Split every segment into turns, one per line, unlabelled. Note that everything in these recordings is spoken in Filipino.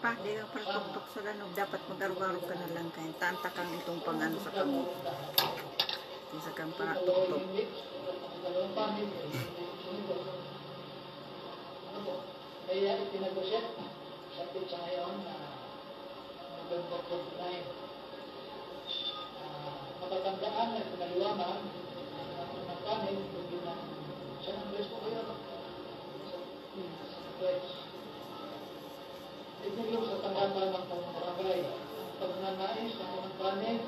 Pa, di ka partuktok sa lanog. Dapat mag-arug-arug ka na lang kayo. Tanta kang itong pang-ano sa kamot. Isa kang paratuktok.
Kaya itinagosya sa pizza ngayon na November 29. Matatandaan na pinaliwanan ng kanin, hindi na siya ng Diyos po kayo. Itinulong sa tanggapan ng pangmaragay. Pag nanais ng mga kanin,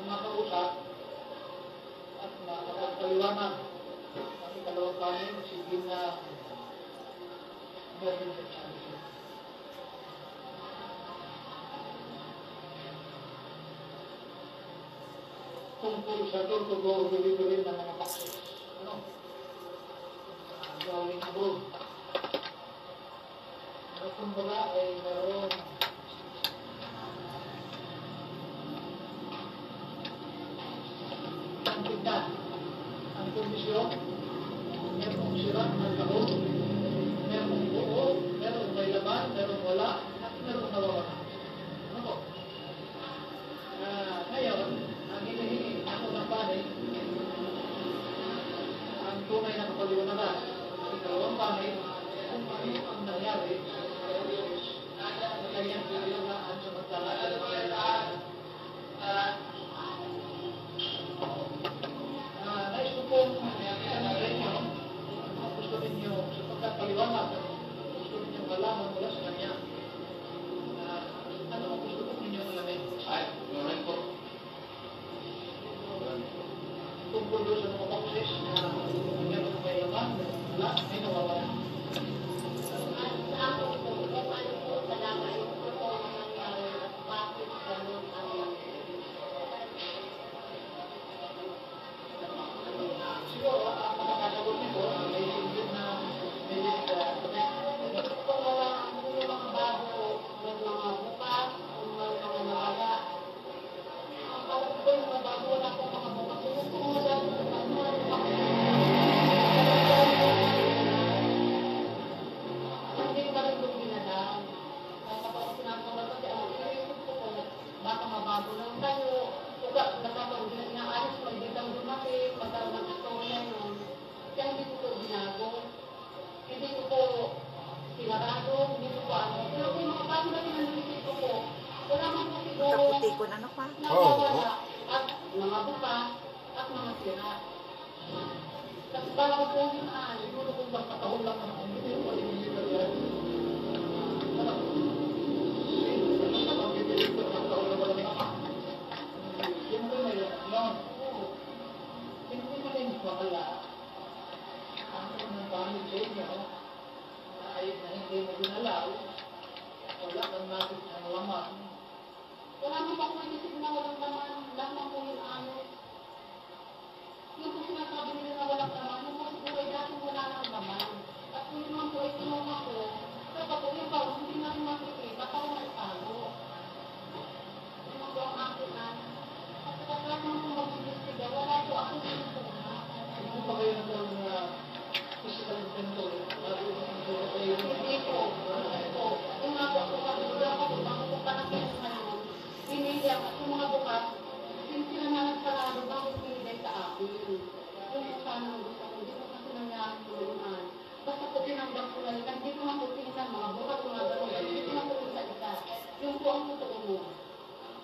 makausap at makapagpaliwanan ang ikalawang kanin, sige na meron sa chance. Tungkol sa tutugong bili-bili ng mga boxes. Gawing abroad. Kumbaga ay meron ang tignan, ang kondisyon, merong sira ng kahon, merong buo, merong may laman, merong wala, at merong nawawala. Ano po? Ngayon, ang hinihingi ako ng panig, ang tunay na kapaliwanagan, ang ikalawang panig, kung ano ang nangyari, kanyang pilihan sa magkalakan ng kailangan. Nais ko po gusto ninyo sa pagkakaliwanag, gusto ninyo malaman mula sa kanya. Ano ang gusto ninyo alamin? Ay, meron po. Tungkol doon sa mga boxes na meron may laman, wala, may nawawala.
Kaputikon, ano pa?
At mga buka at mga sira. Tapos bago po yun, siguro kung basta kahon lang naman, hindi yung palimilitar yan. Basta mag-deliver ng kahon na walang kama. Yun po na yun. Hindi na rin wala. Ang ng pamilya sa inyo, ay na hindi mo dinalaw, wala kang natin ang laman. Wala mo pa kung isip na walang laman, lamang po yung ano. Yung po sinasabi nila na walang laman, yung po siguro ay dati wala ng laman. At kung yun man po ay tinuma ko, kapag po yung bago, hindi natin makikita, parang nagtago. Yung mga po ang akin na, at kapag naman po mag-investiga, wala po ako din po na. Hindi pa kayo nagkaroon na physical inventory? Hindi po. Yung mga po, wala po po panakit ngayon. Pinili at yung mga bukas, sila na nagparado bakit pinili sa akin. Yung sana ang gusto ko, hindi ko kasi nangyari tulungan. Basta po tinanggap ko na rin, hindi ko na po tingnan mga bukas, mga gano'n, hindi ko na po sa isa. Yung po ang totoo mo.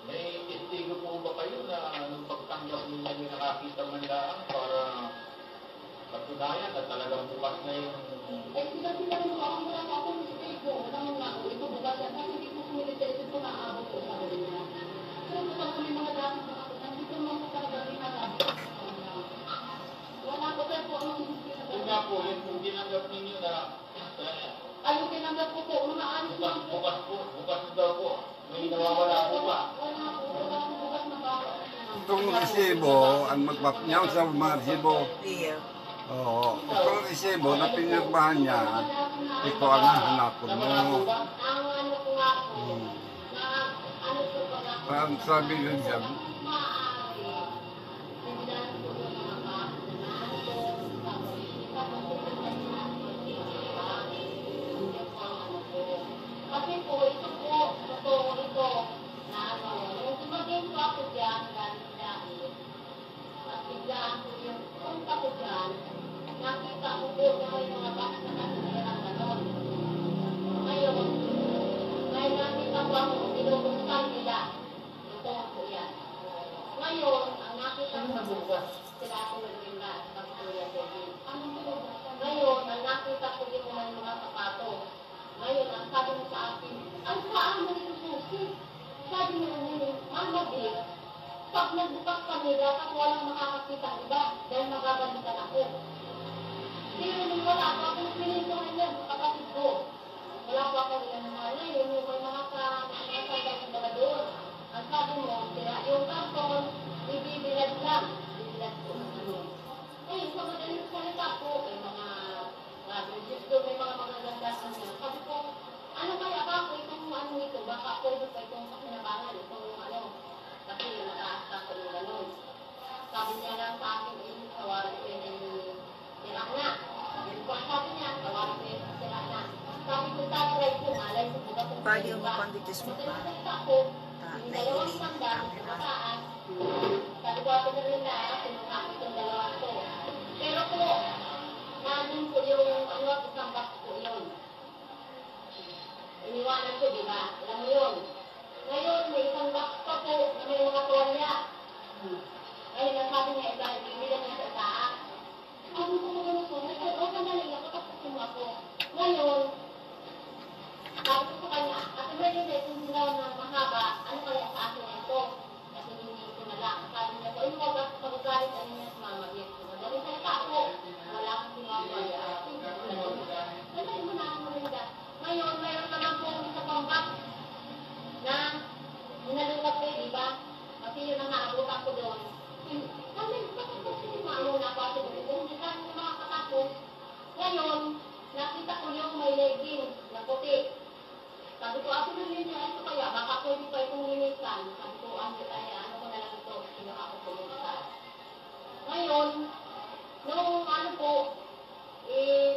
May testigo po ba kayo na nung pagtanggap ninyo may nakakita man lang para patunayan na talagang bukas na yung...
Sila rin po, ang wala ako ng testigo. Walang nga, ito bukas yan, kasi hindi ko sumili sa ito na aabot ko sa kanila. Kung sa may mga dati mga ako, nandito naman po talaga rin wala ko tayo po ang
Kung nga po, yung tinanggap ninyo na...
Yung tinanggap ko po, mga alis lang po.
Bukas daw po. May nawawala po ba?
Wala po, bukas na ba?
itong resibo, ang magpapinyaw sa mga resibo.
Iya.
Oo. Itong resibo na pinirmahan niya, ito ang hanapon mo. Parang sabi rin dyan,
Kasi po, ito po, ito, na ano, yung tumagin ko ako dyan, galing at biglaan ko yung punta ko dyan, nakita ko po na may mga bus na nasirang ganon. Ngayon, may nakita ko ako, binubuksan nila. Ito po yan. Ngayon, ang nakita ko po, sila ako nagpinda, pag kuya David. Ngayon, ang nakita ko yung mga sapatos. Ngayon, ang sabi mo sa akin, ang saan mo ito susi? Sabi mo naman, Mama Big, pag nagbukas ka nila, at walang makakakita iba, dahil magagalitan ako. Pero nung wala ako, akong pinintuhan niya, kapatid ko. Wala ko ako nila naman. Ngayon, yung may mga kasagay sa mga doon. Ang sabi mo, yung karton, ibibilad lang. Ibibilad ko ng ano. Ngayon, sa madaling salita po, may mga may mga magagandaan niya. Sabi ko, ano kaya ba ako itong ano ito? Baka pwede pa itong pakinabangan, itong ano. Kasi nakaasta ko ng gano'n. Sabi niya lang sa akin, tawarin ko yung sirang na. Yun po ang sabi niya, tawarin ko yung sirang na. Sabi ko, tatry ko, malay ko, diba kung
Pagi yung mapanditis mo pa.
Nagsalita ko, yung dalawang sanda, yung mataan. Sabi ko, ako na rin na, kinuha ko itong dalawang to. Pero po, nanin po yung ano, isang box po yun. Iniwanan ko, di ba? Alam mo yun. Ngayon, may isang box pa po na may mga tuwalya. Ngayon, nasabi niya, ibigyan niya sa itaas. Ano ko mga po? O, sandali ako, tapos ako. Ngayon, sabi ko sa kanya, at meron na itong sinaw na mahaba, ano kaya sa akin ito? Kasi hindi ko na lang. Sabi niya po, yung mga pagkagalit, ano niya sa mama, yes. Madali sa ako. Wala akong sinawag. Kasi mo na ako rin ka. Ngayon, mayroon naman po sa pambak na ninalungat ko, di ba? Kasi yun ang naabutan ko doon. Sabi, bakit ko sinimaano na ako sa doon? Hindi ka nyo makakatapos. Ngayon, nakita ko yung may legging na puti. Sabi ko, ako na rin niya ito kaya, baka pwede pa itong linisan. Sabi ko, ano ko na lang ito, sino ako pumunta. Ngayon, nung ano po,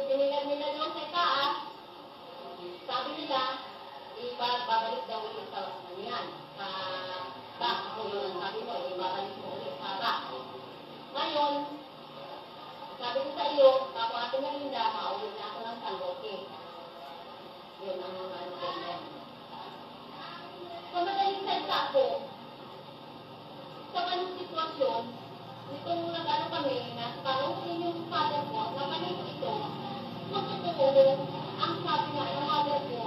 dinilan nila doon sa taas, sabi nila, babalik daw ulit sa kanyan. Sa back ko yun, sabi mo, babalik mo ulit sa back. Ngayon, sabi ko sa iyo, ako ate Marinda, maulit na ako ng Sanloque. Yun ang mga ano ko. So, madaling salita po, sa ganung sitwasyon, itong nag-ano kami, nasa parang yung father ko, na kanito ito, magtuturo, ang sabi nga, yung mother ko,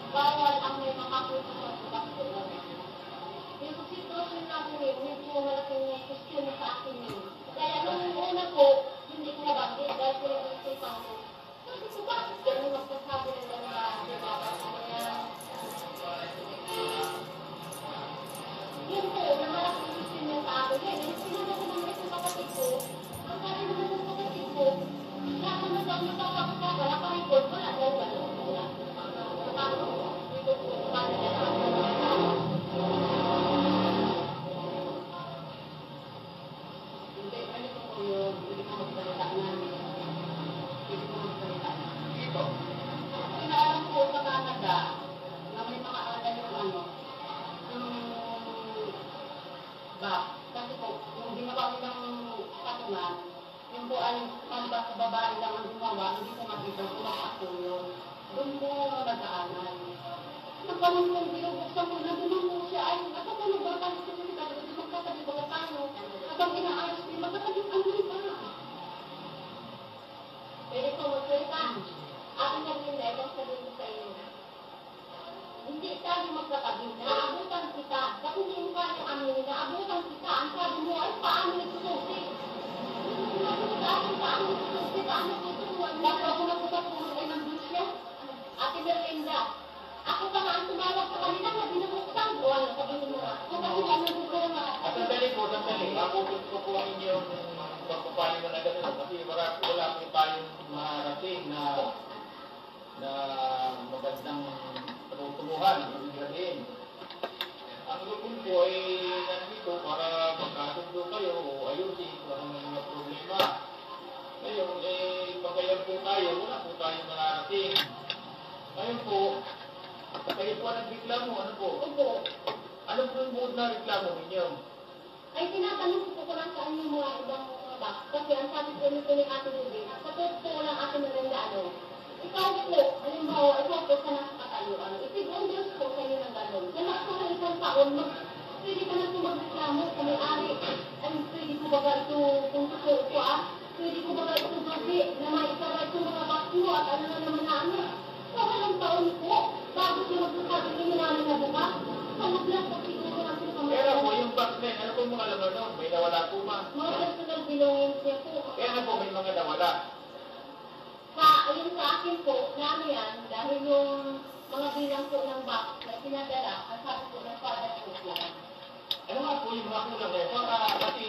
bawal ang may makapunta sa bakto. Yung sitwasyon namin yun, medyo malaking question sa akin yun. Kaya nung una po, hindi ko nabanggit dahil pinag-isipan ko. Sabi ko, bakit gano'n magsasabi ng gano'n ba? Diba? Kaya, yun po, na malaking question yung sa akin. Kaya, sinunod ko naman yung kapatid ko. Ang sabi naman ng kapatid ko, lahat naman daw magpapakita, wala pa record, wala daw gano'n. Wala. Ito po, paano na lang. Hindi, ano po yun? Hindi ko magsalita namin. Hindi ko magsalita. Dito. Inaalam ko sa Canada na may mga ada yung ano, yung back. Kasi po, yung ginawa nilang patungan, yung po ay pamba sa babae lang ang gumawa, hindi ko makita kung ako yun. Doon po nagkaanan. Nagpanong kong binubuksan ko na doon siya ay nakatulog ba tayo sa sila, kasi magkatabi ba tayo? Habang inaayos din, magkatabi ang ba? Pwede ko magsalita. Aking naging dahil ang sabihin ko sa iyo. Hindi tayo magkatabi. Naabutan kita. Kapag hindi mo kaya amin, naabutan kita. Ang sabi mo ay paano nagsususi? Sabi mo sa akin, paano nagsususi? Paano nagsususi? Bago ako nagpapulog ay nandun siya. Ate Merlinda, ako pa nga ang tumawag sa kanila na binubuksan. O ano, sabihin mo nga. Kung kasi ano,
Sandali po, sandali. Mabutot ko po ang inyong pagpapaling na gano'n. Kasi wala po tayong maharating na magandang patutunguhan. Ibig sabihin. Ang lupon po ay nandito para magkasundo kayo o ayusin kung anong mga problema. Ngayon, pagkayan po tayo, wala po tayong mararating. Ngayon po, kayo po nagreklamo, ano po?
Opo.
Ano po yung buod na reklamo ninyo?
Ay, tinatanong ko po lang saan yung mga ibang mga box. Kasi ang sabi ko nito ni Ate Ruby, sa totoo lang Ate Miranda, ikaw po, halimbawa, ikaw po sa nasa katayuan, itig-undros po sa inyo ng gano'n. Sa lahat po ng isang taon, pwede ka na po magreklamo sa may-ari. Ay, pwede po ba ito, kung totoo po pwede po ba ito gabi na maitawa itong mga box mo at ano na naman na ano. Sa walang taon po, bago siya magsasabi ninyo namin na bukas, hanap lang po siguro natin sa mga
Kaya po yung box na yun, ano po yung mga laman nun? May nawala po ma.
mga personal belongings niya po.
Kaya na po may mga nawala.
Ayun sa akin po, na ano yan, dahil yung mga bilang po ng box na pinadala, ang sabi po ng father po lang.
Ano nga po yung mga kulang na yun? Kasi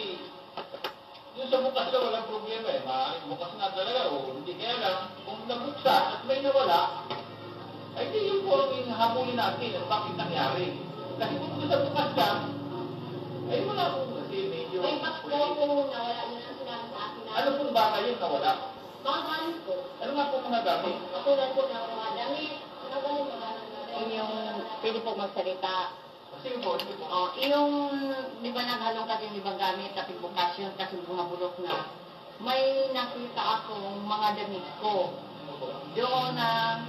yung sa bukas na walang problema eh. Maaaring bukas na talaga o hindi. Kaya lang, kung nabuksan at may nawala, ay di yun po ang habulin natin at bakit nangyari. Kasi kung sa bukas ka, ay wala po kasi medyo...
May box daw po nawala yun ang sinabi sa akin na.
Ano pong bagay yun nawala?
Mga gamit ko.
Ano nga po mga gamit?
Katulad po ng mga damit. Ano ganun mga
Yung, pwede po magsalita.
Sige po, sige po.
Yung, di ba naghalong kasi yung ibang gamit, kasi bukasyon, kasi bumabulok na. May nakita akong mga damit ko. Doon na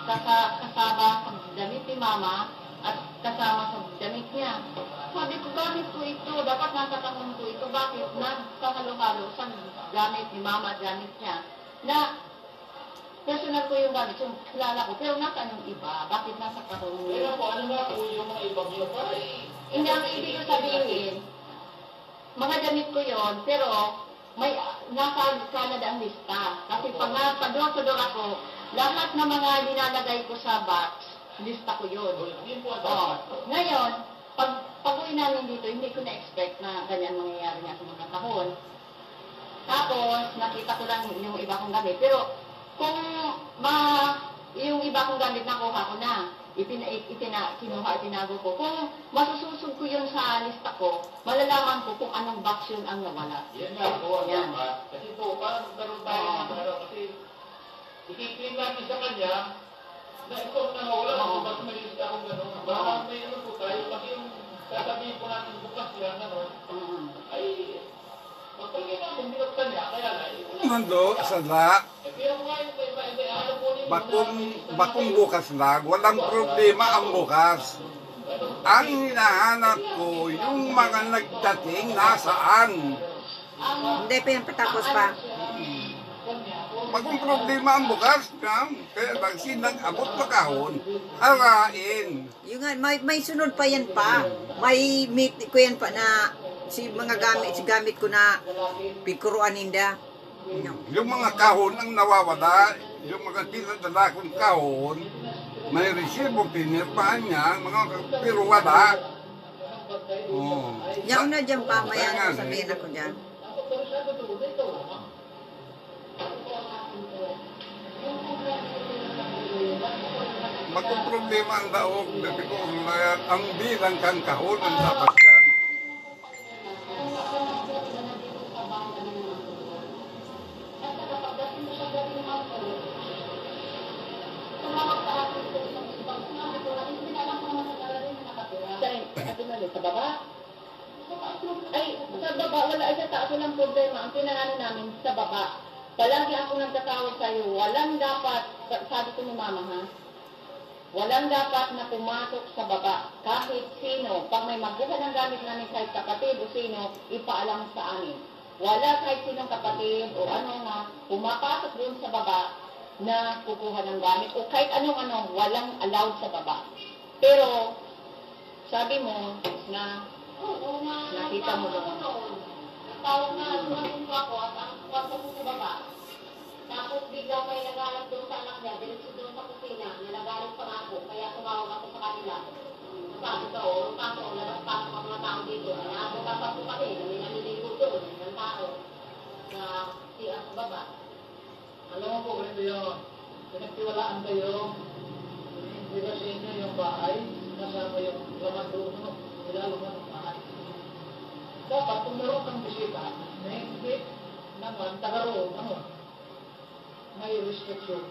kasama sa damit ni mama at kasama sa damit niya. Sabi ko, gamit ko ito. Dapat nasa kahon ko ito. Bakit? Nagkahalo-halo sa gamit ni mama at gamit niya. Na personal ko yung gamit, yung kilala ko, pero nasaan yung iba? Bakit nasa kahon
Kaya
niya?
po, ano nga po yung mga ibang yun?
Hindi ang ibig ko sabihin, mga damit ko yon, pero may nasa Canada ang lista. Kasi pag nagpador-pador ako, lahat ng mga nilalagay ko sa box, lista ko yun.
Yun po ang
Oh.
dapat.
Ngayon, pag-uwi namin dito, hindi ko na-expect na ganyan mangyayari nga sa mga kahon. Tapos, nakita ko lang yung iba kong gamit. Pero, kung yung iba kong gamit nakuha ko na, itinago ko. Kung masususog ko yun sa lista ko, malalaman ko kung anong box yun ang nawala.
Yan nga po ang
Yan.
dapat. Kasi po, parang magkaroon tayo ng ano, kasi ikiklaim natin sa kanya na ito ang nawala.
Oo.
Mas may lista akong gano'n. Baka may ano po tayo, kasi yung sasabihin po natin bukas yan, ano, ay, magpagay na kung binuksan niya, kaya na,
Nando, sada,
pero nga yung ano po ninyo,
bakong bukas lang, walang problema ang bukas. Ang hinahanap ko, yung mga nagdating nasaan.
Hindi pa yan patapos pa.
Bakong problema ang bukas, kaya lang sinag-abot na kahon, harain.
Yung nga, may sunod pa yan pa. May meet ko yan pa na si gamit ko na pikuruan ninda.
Yung mga kahon ang nawawala, yung mga pinadala kong kahon, may resibo, pinirpahan niya, pero wala. Oh.
Yung na dyan pa, may ano sabihin ako dyan.
Magkuproblema ang daog, sabi ko, ang bilang kang kahon ang dapat yan.
Sa baba? Ay, sa baba, wala ay sa taas, walang problema. Ang pinangano namin, sa baba. Palagi ako nagtatawag sa'yo, walang dapat, sabi ko ni mama ha, walang dapat na pumasok sa baba. Kahit sino, pag may magbuka ng gamit namin kahit kapatid o sino, ipaalam sa amin. Wala kahit sinong kapatid o ano na pumapasok doon sa baba na kukuha ng gamit o kahit anong walang allowed sa baba. Pero, sabi mo na nakita mo doon.
Tawag na sumasin ko ako at ang kwarto ko sa baba. Tapos bigla may nagalit doon sa anak niya, diretso doon sa kusina, nagalit pa nga ako, kaya tumawag ako sa kanila. Sabi ko, labas pasok ang mga tao dito. Kaya ako tapos ng bahay, kasama yung laman doon, nilaluman ng bahay. Dapat kung meron kang bisita, na hindi naman taga-roon, may restriction.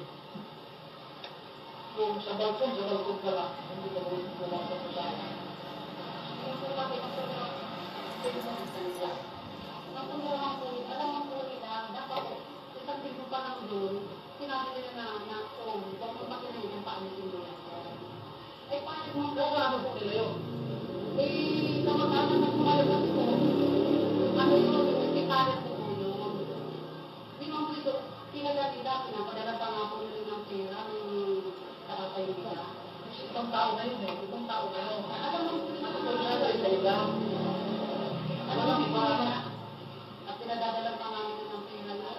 Kung sa balkon ka lang, hindi ka pumasok sa sala. Kasama po nila yun. Ibang tao na yun eh. Ibang tao na yun. Alam mo iba na. At pinadadalang pa namin ng pera na.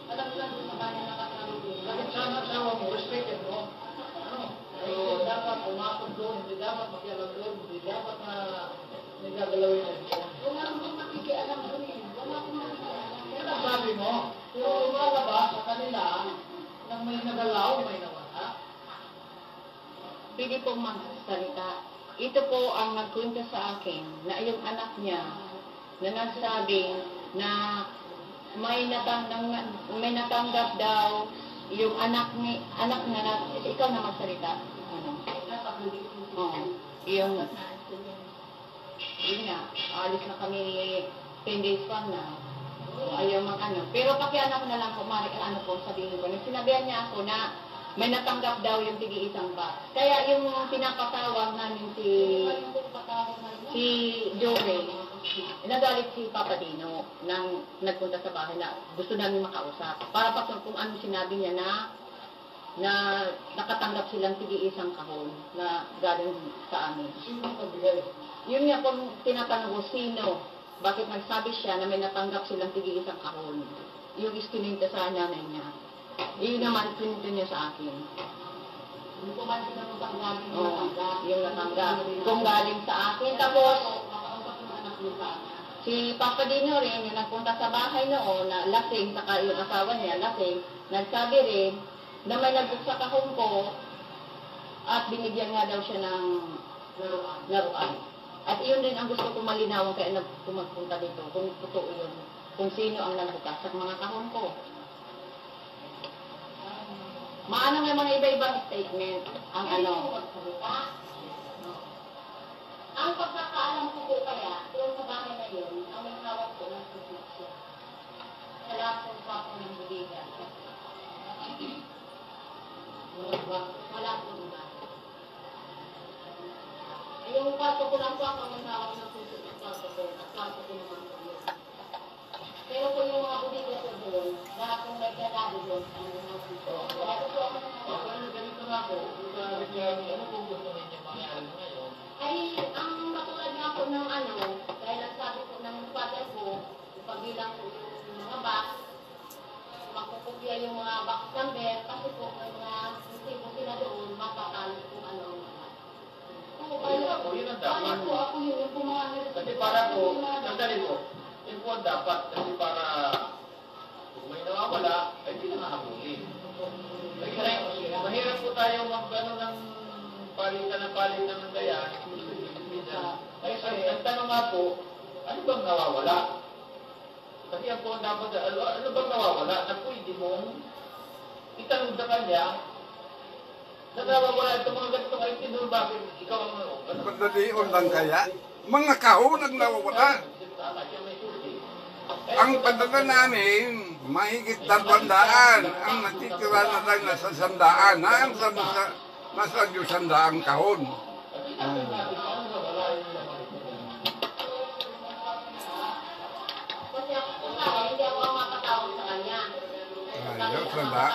Alam mo lang doon sa bayan na katanong doon. Bakit sama-sama mo? Respected mo? So, dapat umakot doon. Hindi dapat makialam doon. Hindi dapat na nagagalawin na doon. Wala akong makikialam doon eh. Wala akong makikialam. Yan ang sabi mo. Pero lumalabas sa kanila nang may nagalaw, may nawala.
Pwede pong magsalita. Ito po ang nagkwento sa akin na yung anak niya na nagsabi na may natanggap daw yung anak na ikaw na magsalita. Yung yun nga, alis na kami 10 days pa na. Ayaw pero pakianak ko na lang kung po sabihin ko. Sinabihan niya ako na may natanggap daw yung tigi-isang box. Kaya yung pinapatawag namin si Joey, nagalit si Papa Dino nang nagpunta sa bahay na gusto namin makausap. Para pa kung ano sinabi niya na nakatanggap silang tigi-isang kahon na galing sa amin. Yun nga kung tinatanong ko, sino? Bakit nagsabi siya na may natanggap silang tigi-isang kahon? Yung iskininta sa nanay niya. Yun naman, pinito niya sa akin. Yung natanggap. Kung galing sa akin. Tapos, si Papa Dino rin, yung nagpunta sa bahay noon, na lasing, saka yung asawa niya, lasing, nagsabi rin, na may nagbuksa kahon ko, at binigyan nga daw siya ng laruan. At iyon din ang gusto kong malinawan kaya magpunta dito, kung totoo yun, kung sino ang nagbukas sa mga kahon ko. Maano nga mga iba-ibang statement ang Ang pagkakaalam ko po kaya, yung sa bahay na yun, ang may hawak ko ng susutso. Sa lahat ng papo ng budigan. Wala po diba? Yung kwarto ko lang po ang may hawak ng susutso ng kwarto ko, at kwarto ko naman po yun. Pero kung yung mga budigan ko doon, lahat ng may kalabi doon, ang may hawak ko.
Ganito nga po, ano kung gusto ninyo mangyari ngayon?
Ay, ang matulad nga po ng dahil ang sabi po ng father ko, ipabilang po yung mga box, makukupya yung mga box number, kasi po yung mga resibo sila doon, mapapalo kung ano.
Yun ang dapat.
Ako yun, yung mga resibo.
Kasi para po, sandali po, yun po ang dapat, kasi para kung may nawawala, ay hindi nakahabulin. Mahirap po tayo mag-ano ng palitan ng dayan. Kasi ang tanong nga po, ano bang nawawala? Kasi ang po dapat, ano bang nawawala? Na pwede mong itanong sa kanya, na nawawala ito mga ganitong itinul, bakit ikaw ang
Padalion lang kaya, mga kahon ang nawawala. Ang padala namin, mahigit 200. Ang natitira na lang nasa 100. Nasa 200 kahon.
Kasi ako po hindi ako mapatawag sa kanya.
Ayos na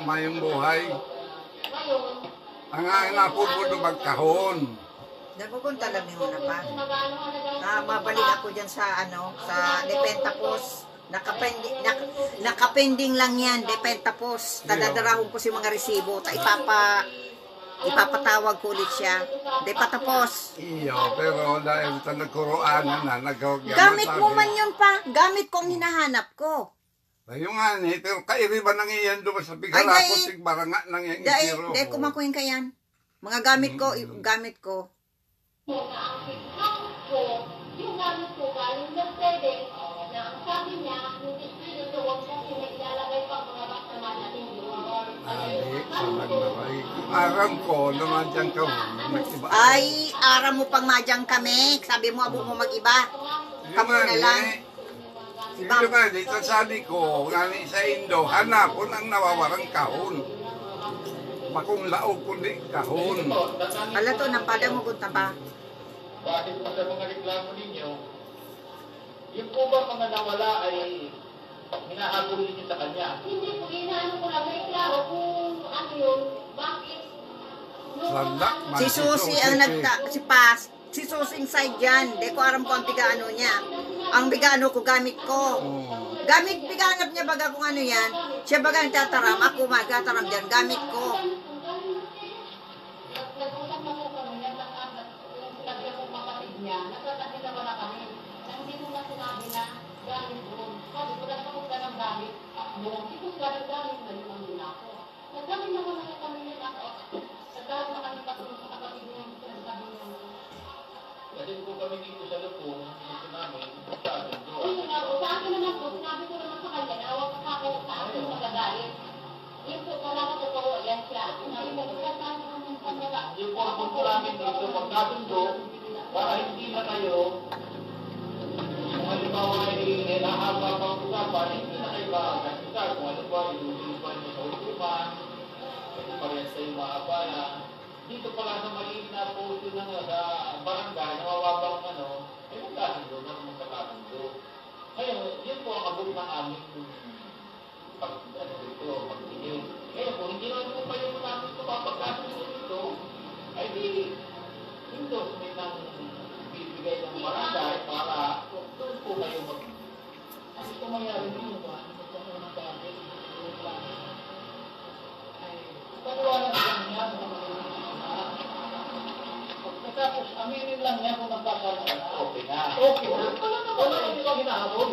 mayong buhay.
Ngayon,
Ang napupuno magkahon.
Nagpupunta lang ni Huna pa. Mabalik ako dyan sa sa Depentapos. Nakapending lang yan, Depentapos. Tadadarahon ko si mga resibo. Ipapatawag ko ulit siya. Depentapos.
Iyo, pero dahil sa nagkuroanan na,
Gamit mo man yun pa. Gamit ko ang hinahanap ko.
Yung nga ni, pero kairiba nang iyan doon sa
Ay,
Bigarako, Sigbaranga nang iyan itiro.
Dahil kumakuhin ka yan. Mga gamit ko, gamit ko.
na ang account ko, yung gamit ko galing Mercedes, na ang sabi niya, hindi pwede doon kasi may ilalagay pang mga baksaman natin doon.
Aram ko naman dyan ka mag-iba.
Ay, aram mo pang madyang kami. Sabi mo, abo mo mag-iba. Kamu na lang. Si
Ito nga, dito sabi ko, ngani sa Indo, hanapon ang nawawarang kahon. Bakong laog kundi kahon.
Ala to, napada mo kunta ba?
Bakit po sa mga reklamo ninyo, yung po ba mga nawala ay hinahabol ninyo sa kanya?
Hindi po, inaano ko lang, may klaro kung ano yun, bakit.
Sanda,
Si Susi ang si Pas. Si Susi inside dyan. Di ko aram ko ang bigaano niya. Ang bigaano ko, gamit ko. Gamit, biganap niya baga kung ano yan. Siya baga ang tataram. Ako magataram dyan. Gamit ko.
Nag-usap na po kami, sabi ako kapatid niya, nagkakasya naman na kami. Na hindi mo na sinabi na gamit mo. Sabi ko, nasa ka ng gamit mo. Ito siya naggamit na yung ang ginako. Naggamit naman na kami niya ako. Naggamit na kami patulong sa kapatid niya. Sinasabi niya.
Kasi po kami dito sa Lupon, dito namin, sa atin doon.
Hindi nga po, sa akin naman po, sinabi ko naman sa kanya na huwag ako sa akin magagalit. Yun po, wala ko totoo, yan siya. Sinabi ko, kaya tayo naman sa mga.
Yung po ang punto namin dito, magkasundo, para hindi na kayo, kung halimbawa ay nahaba pa ang usapan, hindi na kayo makakasita. Kung ano ba, ilulipan niyo sa utupan, ito parehas kayo maabala. Dito pala sa maliit na puso ng sa barangay, nawawabang ay magkasundo na magkakasundo. Ngayon, yun po ang abot ng aming pagtingin. Ngayon, kung hindi naman po kayo namin ito papagkasundo dito, ay di, dito, may nang bibigay ng barangay para doon po kayo mag... Ano ito mangyari dito ba? Ano ito ang nagsabi? Ay, paniwala lang niya. Tapos, aminin lang niya kung magkakaroon. Okay na. Okay na. Wala naman ito hinahabol.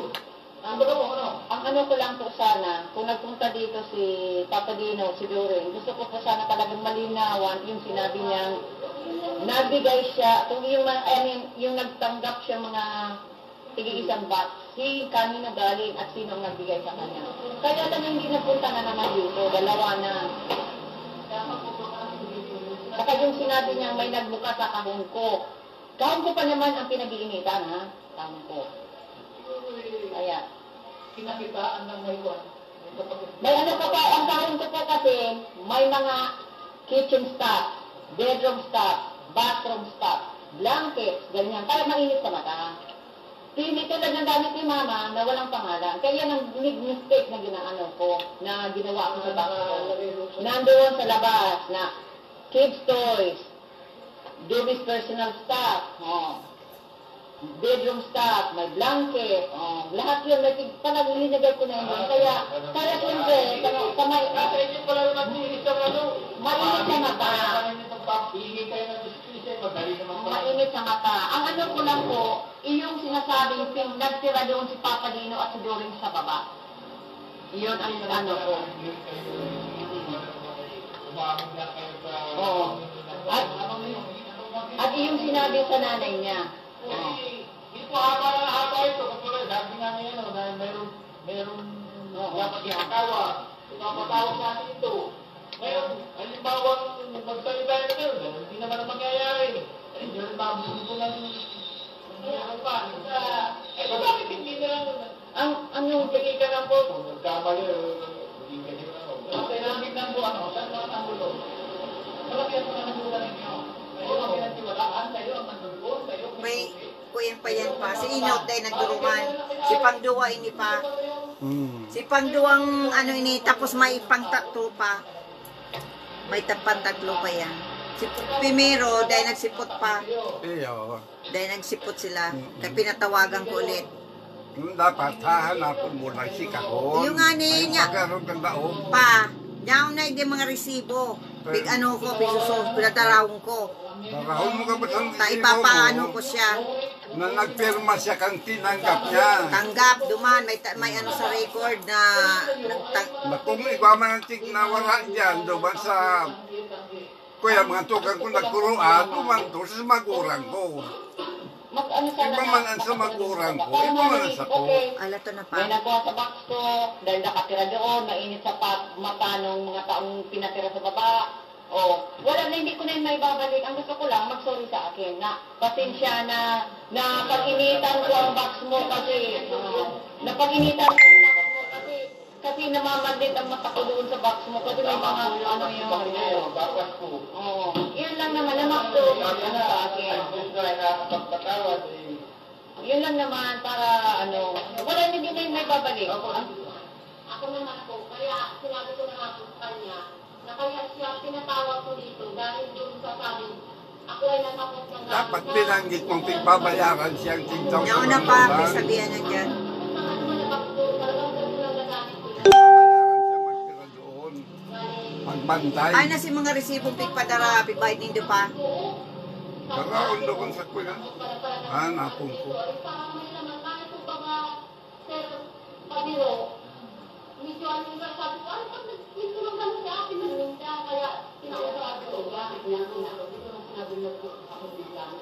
Ang ano ko lang po sana, kung nagpunta dito si Papa Dino, si Doreen, gusto ko po sana talagang malinawan yung sinabi niyang nagbigay siya, kung yung, yung nagtanggap siya mga tig-isang box, kanino galing at sino ang nagbigay sa kanya. Kaya lang hindi napunta na naman dito, dalawa na. Saka yung sinabi niya may nagbuka sa kahon ko. Kahon ko pa naman ang pinag-iinitan, ha? Kahon ko. Kaya,
Kinakitaan ng maywan.
may ano pa pa, ang kahon ko po kasi, may mga kitchen stuff, bedroom stuff, bathroom stuff, blankets, ganyan, para mainit sa mata. Hindi tulad ng gamit ni Mama na walang pangalan. Kaya nang mistake na ginaano ko, na ginawa ko sa box ko. Nandoon sa labas na kids toys, baby's personal stuff, bedroom stuff, may blanket, lahat yun, parang linagay ko na yun. Kaya siyempre,
Nasa inyo pala yung nag-iis ng
mainit sa mata.
Hingin kayo ng justice, madali naman pala.
Mainit sa mata. Ang ano ko lang po, iyong sinasabing nagtira doon si Papa Dino at si Doreen sa baba. Iyon ang ano ko.
Umamin lang kayo sa...
Oo. At iyong sinabi sa nanay niya.
Hindi po haba ito. Kasi sabi nga niya na meron dapat ipatawa. Ipapatawa sa atin ito. Ngayon, halimbawa, magsalita na kayo, hindi naman ang mangyayari. Ay, yun, mabusin ko lang yung pa. Bakit hindi na lang,
Ang
bigay ka lang po, kung nagkamali, hindi ka nyo lang. Kasi namin lang po, saan mga namulo? Malaki ang mga namulo ninyo. Kayo ang pinagtiwalaan, kayo ang nandun, kayo.
May kuyan pa yan pa. Si Inot dahil nagduruman. Si Pangduwa ini pa. Si Pangduwang ano ini, tapos may pangtatlo pa. May pangtatlo pa yan. Si Pimero dahil nagsipot pa.
Iyo.
Dahil nagsipot sila. Kaya pinatawagan ko ulit.
Dapat hahanapin mo lang si kahon.
Yung nga niya.
Magkaroon ng daog.
Pa, yaw na yung mga resibo. Big ano ko, pisusos, pinatarawang ko.
Darahon mo ka ba sa
Ta ipapaano ko siya.
na nagpirma siya kang tinanggap niya.
Tanggap, duman, may ano sa record na
Kung ikaw man ang tig na wala dyan, doon sa Kaya mga tugang ko nagkuruan, umanto sa magulang ko.
Mag-ano sana
Iba man ang sa magulang ko, iba man ang sa ko.
Okay.
Ala to na
May
pa.
nagawa sa box ko, dahil nakatira doon, mainit sa mata ng mga taong pinatira sa baba. O, wala na, hindi ko na yun may babalik. Ang gusto ko lang, mag-sorry sa akin na pasensya na pag-initan ko ang box mo kasi, na pag-initan ko ang box mo kasi namamagnet ang mata ko doon sa box mo kasi may mga ano yun.
Bakas ko.
Oo, yun lang naman, namak to, ano sa akin.
Kung kaya nakakapagpatawad,
Yun lang naman para ano, wala na din na yun may babalik.
Ako naman po, kaya sinabi ko na nga po sa kanya, na kaya siya pinatawag ko dito dahil doon sa sabi, ako ay natapos ng
Dapat binanggit mong pigbabayaran siyang 10,000
Nauna pa, may sabihan na dyan.
Bayaran siya magtira doon. Magbantay.
Ay na si mga resibong pigpadara, pigbayad nindo pa.
Karaon doon sa kuya. Hanapon ko.
Parang may naman, bakit po ba ba, sir, pabiro, medyo ano yung sabi ko, ay, pag nagpinto lang naman sa akin, naninda, kaya tinawag ko, bakit niya, dito na sinabi na po, ako biglang,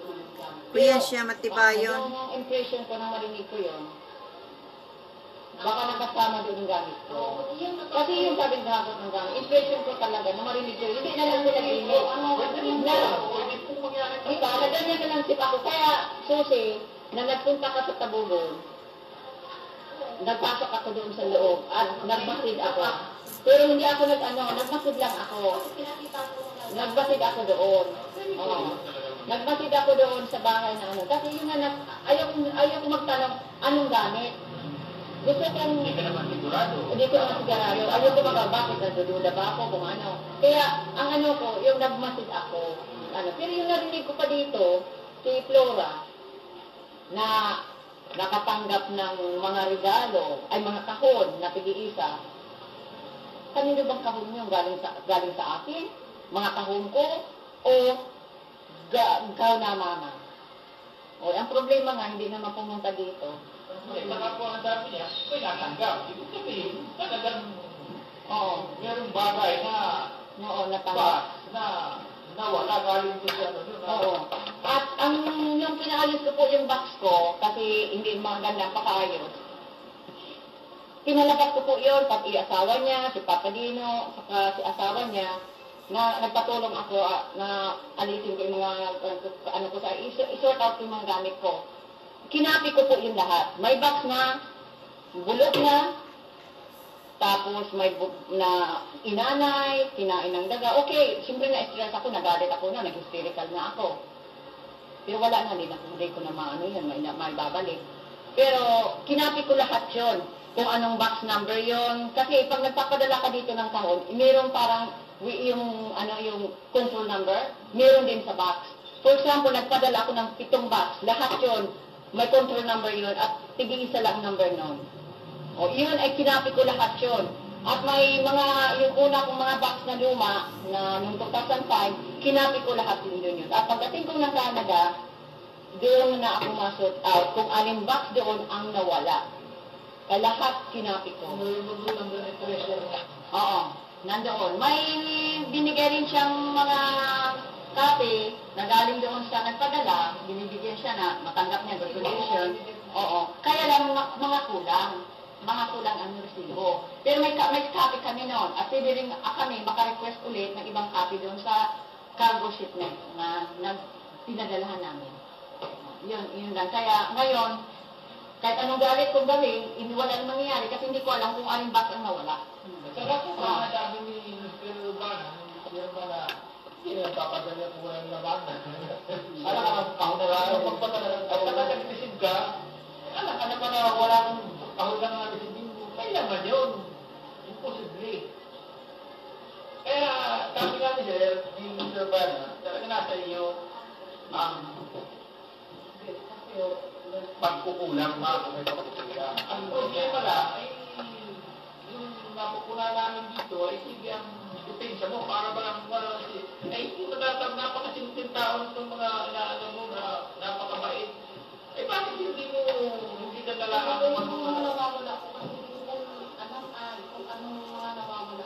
Kuya siya, matibayon.
Yung impression ko nang marinig ko yun, baka nakasama doon yung gamit ko. Kasi yung sabi ng hapon ng gamit, impression ko talaga na marinig ko, hindi na lang nila limit. Diba, naganyan na lang sip ako. Kaya, susi, na nagpunta ka sa Tabugon, nagpasok ako doon sa loob at nagmasid ako. Pero hindi ako nagmasid lang ako. Nagmasid ako doon. Oo. Nagmasid ako doon sa bahay na ano. Kasi yun na, ayaw ko magtanong, anong gamit? Gusto kong,
hindi ka naman sigurado.
hindi ko naman sigurado. Ayaw ko bakit nadududa ba ako kung ano. Kaya, ang ano ko, yung nagmasid ako, ano. Pero yung narinig ko pa dito, si Flora, na nakatanggap ng mga regalo, ay mga kahon na tig-iisa. Kanino bang kahon yun? Galing sa akin? Mga kahon ko? O gaw na mama? O, ang problema nga, hindi naman pumunta dito.
Kasi saka po ang sabi niya, may natanggap. Ibig sabihin, talagang merong bagay na
Oo, natanggap.
na nawala galing ko siya.
Oo. At yung pinaayos ko po yung box ko, kasi hindi maganda pakaayos. Pinalabas ko po yun, pati asawa niya, si Papa Dino, saka si asawa niya, na nagpatulong ako na alisin ko yung mga, ano ko sa, isort out yung mga gamit ko. Kinapi ko po yung lahat. May box na, bulok na, tapos may na inanay, kinain ng daga. Okay, siyempre na-stress ako, nagalit ako na, nag-hysterical na ako. Pero wala na, hindi ko na maano yun, may babalik. Pero kinapi ko lahat yun, kung anong box number yun. Kasi pag nagpapadala ka dito ng kahon, mayroong parang yung control number, mayroon din sa box. For example, nagpadala ako ng 7 box, lahat yun, may control number yun, at tig-isa lang number nun. O, yun ay kinapi ko lahat yun. At may yung una kong mga box na luma, na noong 2005, kinapi ko lahat yun. At pagdating ko ng Canada, doon na ako masort out kung alin box doon ang nawala. Kaya lahat kinapi ko. Oo, nandoon. May binigay rin siyang mga copy na galing doon sa nagpadala, binibigyan siya na matanggap niya resolution. Oo. Kaya lang mga kulang ang resibo. Pero may copy kami noon. At pwede rin kami maka-request ulit ng ibang copy doon sa cargo shipment na pinadalahan namin. Yun lang. Kaya ngayon, kahit anong galit kong gawin, wala nang mangyayari kasi hindi ko alam kung anong box ang nawala.
Saka po, mga sabi ni Mr. Urbana, hindi papadala ko ng labanan. Alam ka, ako na lang, pagpadala, at saka nag-receive ka, alam ka naman na walang kahul lang nga receive mo, may laman yun. Imposible. Kaya, sabi nga ni Mr. Urbana, talaga nasa iyo ang pagkukulang mga pagkukulang. Ang problema lang ay yung napupunan namin dito ay sige ang depensa mo para ba lang ay hindi napakasimpleng tao itong mga inaano mo na napakabait. Eh bakit hindi ka nalaman kung ano mga nawawala ko kasi hindi ko kung anong mga nawawala na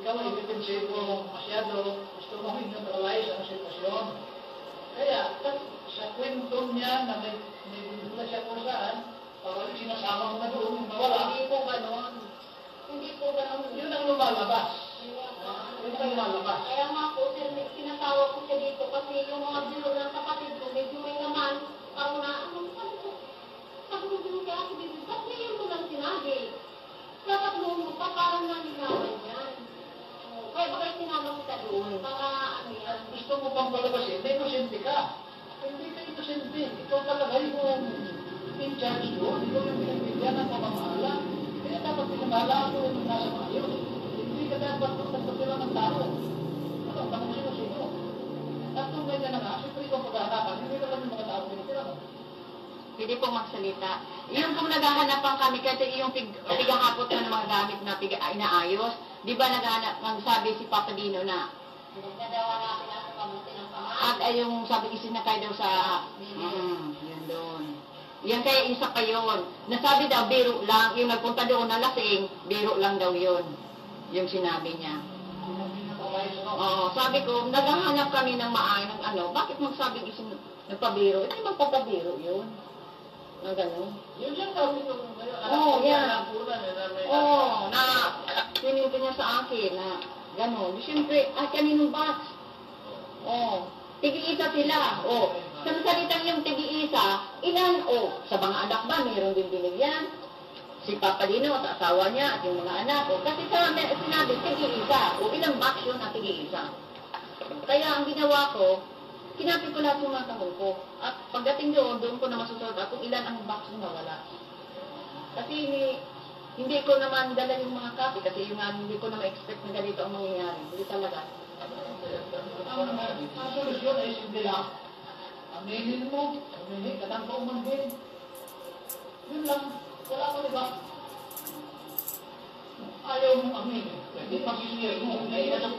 ikaw ay depensa mo masyado gusto mo hindi na baka mga doon, mawala.
Hindi po ganon. Hindi po ganon.
Yun ang lumalabas. Yun ang lumalabas.
Kaya nga po, sir, sinatawag ko siya dito kasi yung mga biro ng kapatid ko, medyo may laman. Parang na, sabi ko din kaya, ba't ngayon mo lang sinabi? Dapat noon mo pa, parang naninaman yan. Kaya ba kayo sinama kita doon? Para ano yan?
Gusto mo pang palabasin, may inosente ka. Hindi ka inosente. Ikaw talaga yung in charge doon. Ikaw yung pinagbigyan ng pamamahala. Kaya dapat pinamahala ako yung nasa maayos. Hindi ka dapat magpapatila ng tao. Ano, tanong sino-sino. At kung ganyan na nga, siyempre ikaw pag-aarapan, hindi ka lang yung mga tao pinitira mo.
Pwede pong magsalita. Yung kung naghahanapan kami, kasi yung pigahapot na ng mga gamit na inaayos, di ba nagsabi si Papa Dino na at ay yung sabi isinakay daw sa yun doon. Yan kaya isa pa yun. Nasabi daw, biro lang. Yung nagpunta doon na lasing, biro lang daw yun. Yung sinabi niya. Oo, sabi ko, naghahanap kami ng maayos, bakit magsabing nagpabiro? Hindi magpapabiro yun. Na gano'n.
Yun lang daw yung
Oo, yan.
may
Oo, na sininto niya sa akin na gano'n. Siyempre, kaninong box? Oo, tigi-isa sila. Oo, sa salitang yung tigi-isa, ilan? Oo, sa mga anak ba, mayroon din binigyan? Si Papa Dino at asawa niya at yung mga anak. O, kasi sinabi, tigi-isa. O, ilang box yun na tigi-isa. Kaya ang ginawa ko, kinapit ko lahat yung mga tanong ko. At pagdating doon ko na masusunod kung ilan ang box na nawala. Kasi hindi ko naman dala yung mga copy kasi yung hindi ko na ma-expect na ganito ang mangyayari. Hindi talaga.
Ang solusyon ay simple lang. Aminin mo, katang kauman din. Yun lang. Wala ko, diba? Ayaw mong aminin. Hindi mag-isir mo. Hindi ano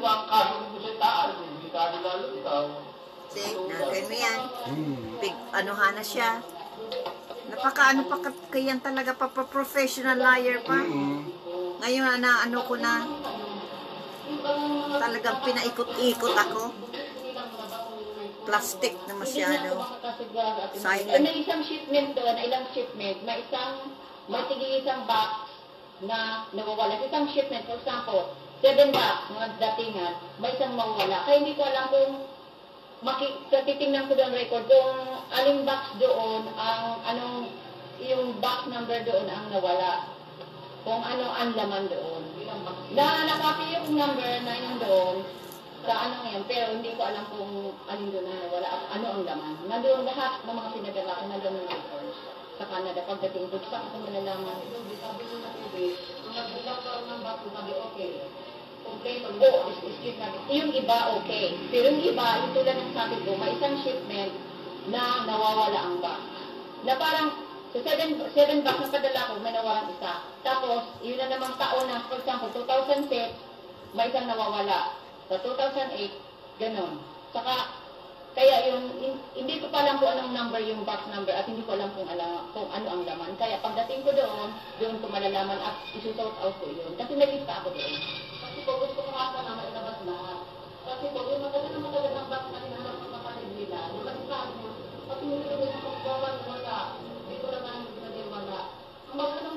pa ang kaso mo sa taas. Hindi ka lalo ikaw.
See, natin mo yan. Big, anuhan na siya. Napaka-ano pa kayan talaga, professional liar pa. Ngayon na ano ko na, talagang pinaikot-ikot ako. Plastic na masyado. Silent.
May isang shipment doon, ilang shipment, may tigi-isang box na nawawala. Isang shipment, for example, 7 box, mga datingan, may isang mawawala. Kaya hindi ko alam kung titingnan ko doon record kung aling box doon yung box number doon ang nawala. Kung ano ang laman doon. Nakapy yung number na yun doon sa ngayon, pero hindi ko alam kung alin doon ang nawala at ano ang laman. Nandoon lahat ng mga pinadala ko, nandoon ang records sa Canada. Pagdating doon, saan ko malalaman? Sabi ko na TV, kung nagbulat ka ng box, sabi okay. Okay, yung iba okay. Pero yung iba, yung tulad ng sabi ko, may isang shipment na nawawala ang box. Na parang, sa 7 box na padala ko, may nawalang isa. Tapos, yun na namang taon na, for example, 2006, may isang nawawala. Sa 2008, ganon. Saka, kaya yung, hindi ko pa alam kung anong number yung box number at hindi ko alam kung ano ang laman. Kaya pagdating ko doon ko malalaman at isusort out ko yun. Kasi nalista ako doon. Kasi po, gusto ko nga na mailabas lahat. Kasi po, yung matagal ng box na hinahanap ng kapatid nila, yung kasi sabi mo, pati mo nila yung pagbawan wala, hindi ko naman naging wala. Ang magalang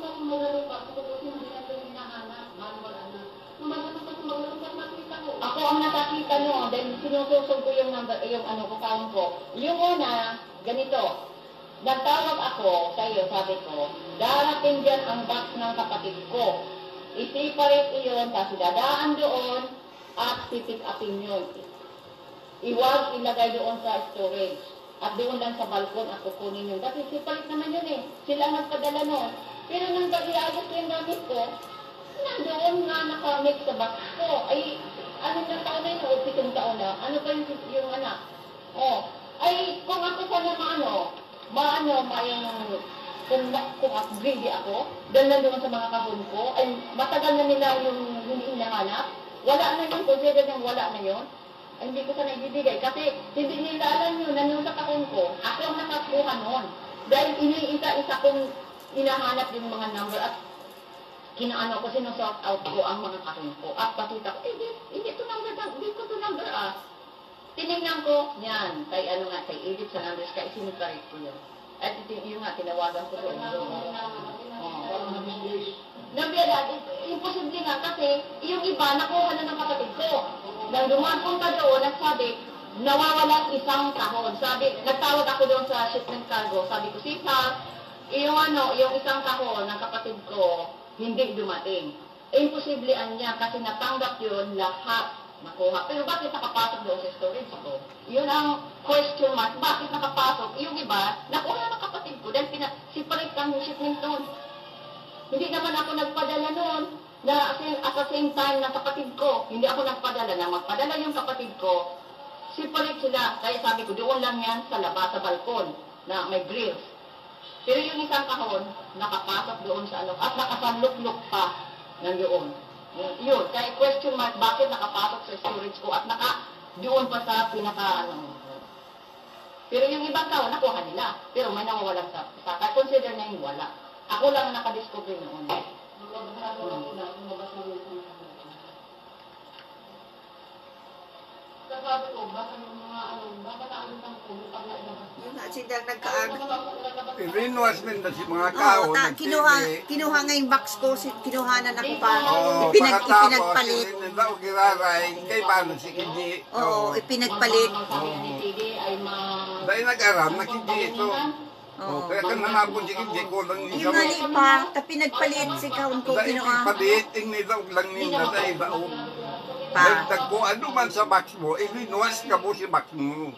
pa, kasi po, hindi na yung hinahanap, wala na. Ang magalang pa, makita ko. Ako ang nakakita no, dahil sinususog ko yung number, yung count ko. Yung una, ganito, nagtawag ako sa iyo, sabi ko, darating dyan ang box ng kapatid ko. I-separate iyon, tapos dadaan doon, at pipick upin yun. Iwag ilagay doon sa storage. At doon lang sa balkon at kukunin yun. Kasi separate naman yun eh. Sila nagpadala nun. Pero nang iayos ko yung gamit ko, nandoon nga nakamix sa box ko. Ay, anong na taon na yun? O 7 taon na. Ano ba yung anak? Ay, kung ako sana kung ako greedy ako, dahil nandoon sa mga kahon ko, ay matagal na nila yung hindi hinahanap, wala na yun, consider yung wala na yun, ay hindi ko sana ibibigay. Kasi hindi nila alam yun, nandoon sa kahon ko, ako ang nakakuha nun. Dahil iniisa-isa kong hinahanap yung mga number at kinaano ko, sinusort out ko ang mga kahon ko. At pakita ko, hindi ko to number Tinignan ko, yan, kay kay Edith sa numbers, kay siniparate ko yun. At yun nga, tinawagan ko doon.
Parang na-disgrace.
Nabiyala, imposible nga kasi yung iba nakuha na ng kapatid ko. Nang dumapunta doon, nagsabi, nawawala isang kahon. Sabi, nagtawag ako doon sa shipment cargo. Sabi ko, Sisa, yung isang kahon ng kapatid ko, hindi dumating. Imposible niya kasi natanggap yun lahat nakuha. Pero bakit nakapasok doon sa storage ko? Yun ang question mark. Bakit nakapasok? Yung iba, nakuha ng kapatid ko dahil separate kang shipment doon. Hindi naman ako nagpadala noon na at the same time ng kapatid ko. Hindi ako nagpadala na magpadala yung kapatid ko. Separate sila. Kaya sabi ko, doon lang yan sa labas, sa balkon, na may grills. Pero yung isang kahon, nakapasok doon sa ano, at nakasanluk-luk pa nandoon. Yun. Kaya question mark, bakit nakapasok sa storage ko at doon pa sa pinaka, Pero yung ibang kahon, nakuha nila. Pero may nawawalan sa kaya consider na yung wala. Ako lang ang nakadiscover noon. Sabi ko, baka yung mga baka naalit ang pulo pag nailabas.
Yun na, sila nagkaag.
Irinuas min na si mga kao.
Oo, kinuha nga yung box ko, kinuhanan ako pa.
Oo,
Ipinagpalit.
Pagkatapos, daw giraray, kay paano si Kiji.
Oo, ipinagpalit.
Dahil nag-aram, nakiji ito.
Oo.
Kaya kan hanapon si Kiji, kulang ni
Yung nga ni pa, pinagpalit si kaon ko,
Dahil
kinuha.
ipalit, tingni daw lang nila dahil daw.
Pa,
Kung ano man sa box mo, ilinuas ka mo si box mo.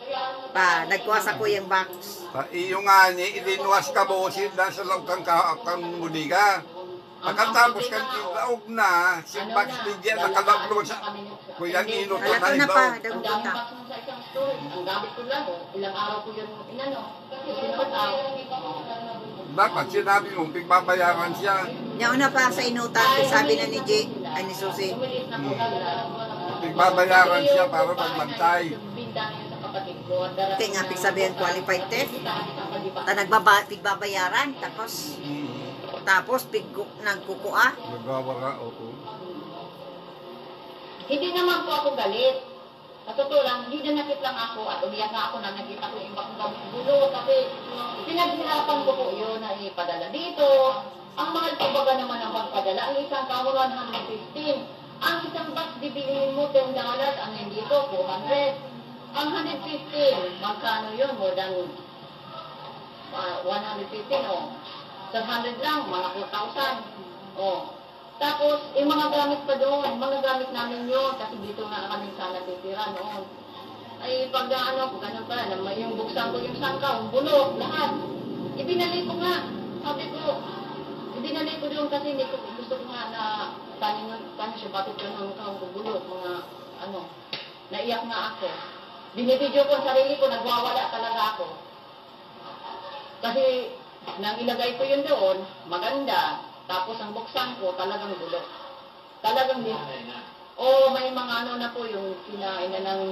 nagkuha sa ko yung box.
Iyo nga ni, ilinuas ka mo si nasa loob kang muliga. Pagkatapos kang ilaog na, si box ni Jen nakalaog sa kuyang ino to
Halata
na
na pa,
ilaw.
Ang
dagutan.
dami box mo sa isang storage. Ang gamit ko lang, ilang araw ko yun inano. Sinuot out.
Dapat sinabi mo, pigbabayaran siya.
Yung una pa sa inutan, sabi na ni J, ay ni Susie.
Umilis na ko lang.
Pigbabayaran siya para magbantay.
Kaya nga, pigsabihan qualified theft. Pigbabayaran, tapos nagkukua.
Nagwawara, oo.
Hindi naman po ako galit. Sa totoo lang, hindi na nakit lang ako at umiyak nga ako na nakita ko yung ibang gulo kasi pinaghirapan ko po yun na ipadala dito. Ang mahal po baga naman ang magpadala. Ang isang kaho 115. Ang isang box dibilihin mo $10, ang hindi ko 400. Ang 115, magkano yun? More than 115 o. Sa 100 lang, mga 4,000. O. Tapos, yung mga gamit pa doon, mga gamit namin yun, kasi dito na kami sana titira noon. Ay, pag ganun pala, yung buksan ko yung sangka, yung bulok, lahat. Ibinalik ko nga. Sabi ko, ibinalik ko doon kasi hindi ko, gusto ko nga na, paano siya, bakit ganun ka, bulok, mga, naiyak nga ako. Binibidyo ko ang sarili ko, nagwawala talaga ako. Kasi, nang ilagay ko yun doon, maganda. Tapos ang buksan ko, talagang bulok. Talagang din. O may mga na po yung kinain na ng...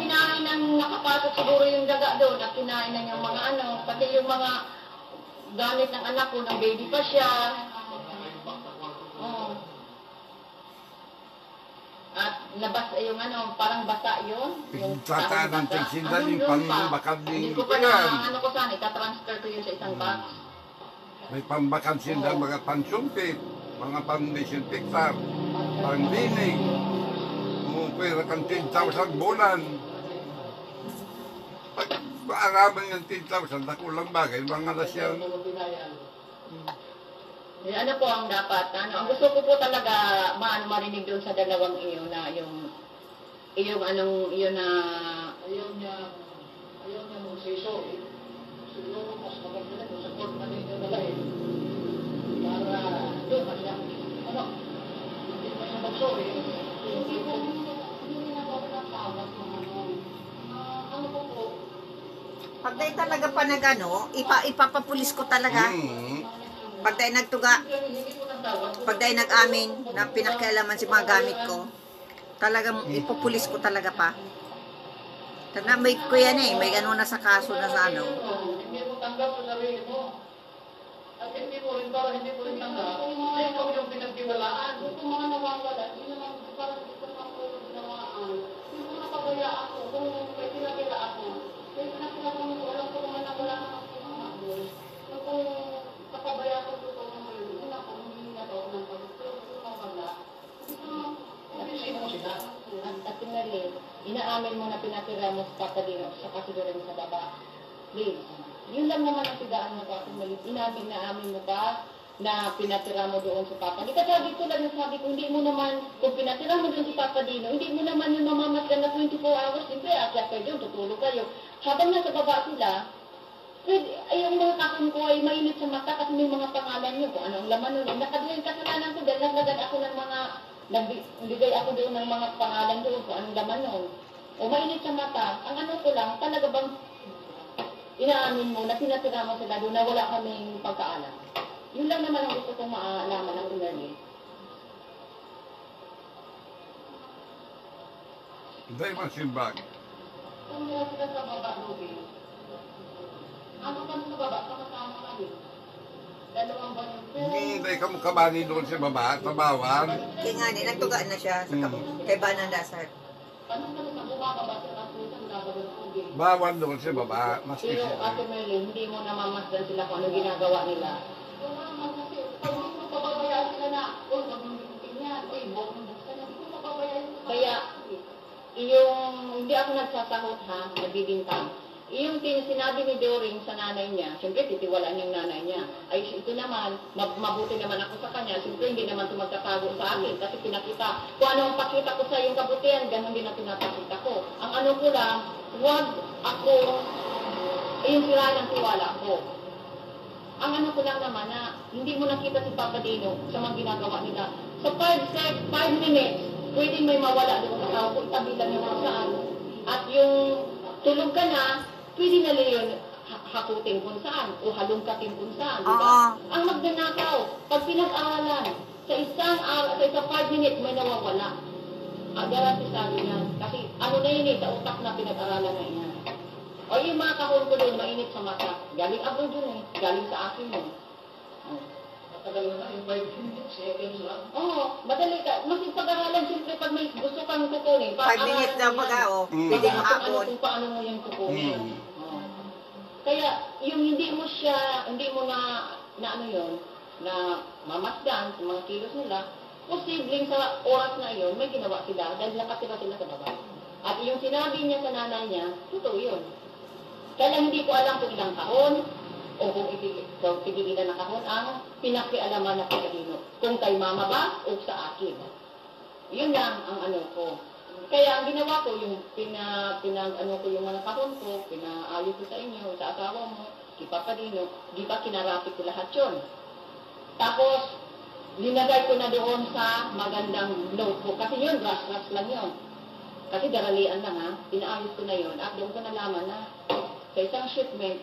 kinain ng nakapasok siguro yung daga doon at kinain na yung mga pati yung mga gamit ng anak ko, ng baby pa siya. At labas yung parang basa yun.
Tata ng tigsindan yung pambakal
Hindi
din
ko pa
yan.
na, ko sana, itatransfer ko yun sa isang box.
May pambakal sindan, mga pansumpit, mga pandisinfektar, pandinig. Pwera kang 10,000 bulan. Pag paaraman ng 10,000, nakulang bagay, mga lasyan.
Ano po ang dapat? Ang gusto ko po talaga marinig doon sa dalawang iyo na yung na
Ayaw niya mag-say sorry. Siguro mas maganda na kung sa court na ninyo nalahin. Para doon na siya. Hindi pa siya mag-sorry.
hindi na po natawag ano po.
Pag dahil talaga pa ipapapulis ko talaga. Pag dahil nagtuga, pag dahil nag-amin na pinakialaman si mga gamit ko, talagang ipupulis ko talaga pa. Tanda, may ko yan may ano na sa kaso na sa
Hindi mo tanggap sa sarili mo. At hindi mo rin tanggap. Ay, ikaw yung pinagtiwalaan.
Kung mga nawawala, yun naman parang ito na po yung nawaan. Yung mga nakabaya ako, kung may pinakita ako, may pinakita ko, alam ko naman na wala pinatira mo sa Papadino sa kasiguro sa baba. Please. Yun lang naman ang tigaan mo pa. Inamin na amin mo pa na pinatira mo doon sa Papa. Di sabi ko lang, sabi ko, hindi mo naman, kung pinatira mo doon sa Papadino, hindi mo naman yung mamamasdan na 24 hours, siyempre, akyat kayo doon, tutulog kayo. Habang nasa baba sila, ay, yung mga kakon ko ay mainit sa mata kasi may mga pangalan nyo, kung anong laman nun. Nakadalhin kasalanan ko dahil naglagad ako ng mga, nagbigay ako doon ng mga pangalan doon, kung anong laman nun. O mainit sa mata, ang ano ko lang, talaga bang inaamin mo na pinatira mo sila doon na wala kaming pagkaalam. Yun lang naman ang gusto kong maalaman ng Merlin.
Hindi masimbag.
Kung nila sila sa baba, Ruby, ano ka sa baba? Kasama ka din. Dalawang banyo.
Hindi ka mo kabali doon sa baba, sa bawang.
Kaya nga, nagtugaan na siya sa kay Banang Dasar.
Ano ka sa bumababa sa kasulitan na doon, Ruby?
Bawang doon sa baba. Mas
Pero Ate Merlin, hindi mo namamasdan sila kung ano ginagawa nila. Kung naman kasi, pag hindi mo pababayaan sila na, uy, wag mong bitin yan, uy, huwag mong buksan, hindi mo pababayaan sila. Kaya, hindi ako nagsasahot ha, nabibintang. Yung sinabi ni Doring sa nanay niya, siyempre titiwalaan yung nanay niya. Ay, ito naman, mabuti naman ako sa kanya, siyempre hindi naman ito magtatago sa akin kasi pinakita, kung ano ang pakita ko sa yung kabutihan, ganun din ang pinapakita ko. Ang ano ko lang, huwag ako, yung sira ng tiwala ko. Ang ano ko lang naman na, hindi mo nakita si Papa Dino sa mga ginagawa nila. Sa 5 minutes, pwedeng may mawala doon sa tao, kung itabi lang yung saan. At yung tulog ka na, pwede na yun hakutin kung saan o halungkatin kung saan, di ba? Ang magnanakaw, pag pinag-aralan, sa isang 5 minutes may nawawala. Garanti sabi niya, kasi ano na yun sa utak na pinag-aralan na yan. O yung mga kahon ko doon, mainit sa mata. Galing abroad doon galing sa akin yun.
Matagal na yung 5 seconds lang.
Oo, madali ka. Mas yung pag-aralan, siyempre pag may gusto kang kukunin,
5 minutes na pag-ao, pwede mo hapon.
kung paano mo yung kukunin. Kaya, yung hindi mo na ano yun, na mamasdan sa mga kilos nila, posibleng sa oras na yun, may ginawa sila dahil nakatira sila sa baba. At yung sinabi niya sa nanay niya, totoo yun. Kaya hindi ko alam kung ilang kahon, o kung pigilan na kahon, ang pinakialaman na Papadino. Kung kay mama ba, o sa akin. Yun lang ang ano ko. Kaya ang ginawa ko, yung ano ko yung mga kahon ko, pinaayos ko sa inyo, sa asawa mo, kay Papadino, di ba kinarapit ko lahat yun. Tapos, linagay ko na doon sa magandang notebook. Kasi yun, rush lang yun. Kasi daralian lang ha, pinaayos ko na yun. At doon ko nalaman na sa isang shipment,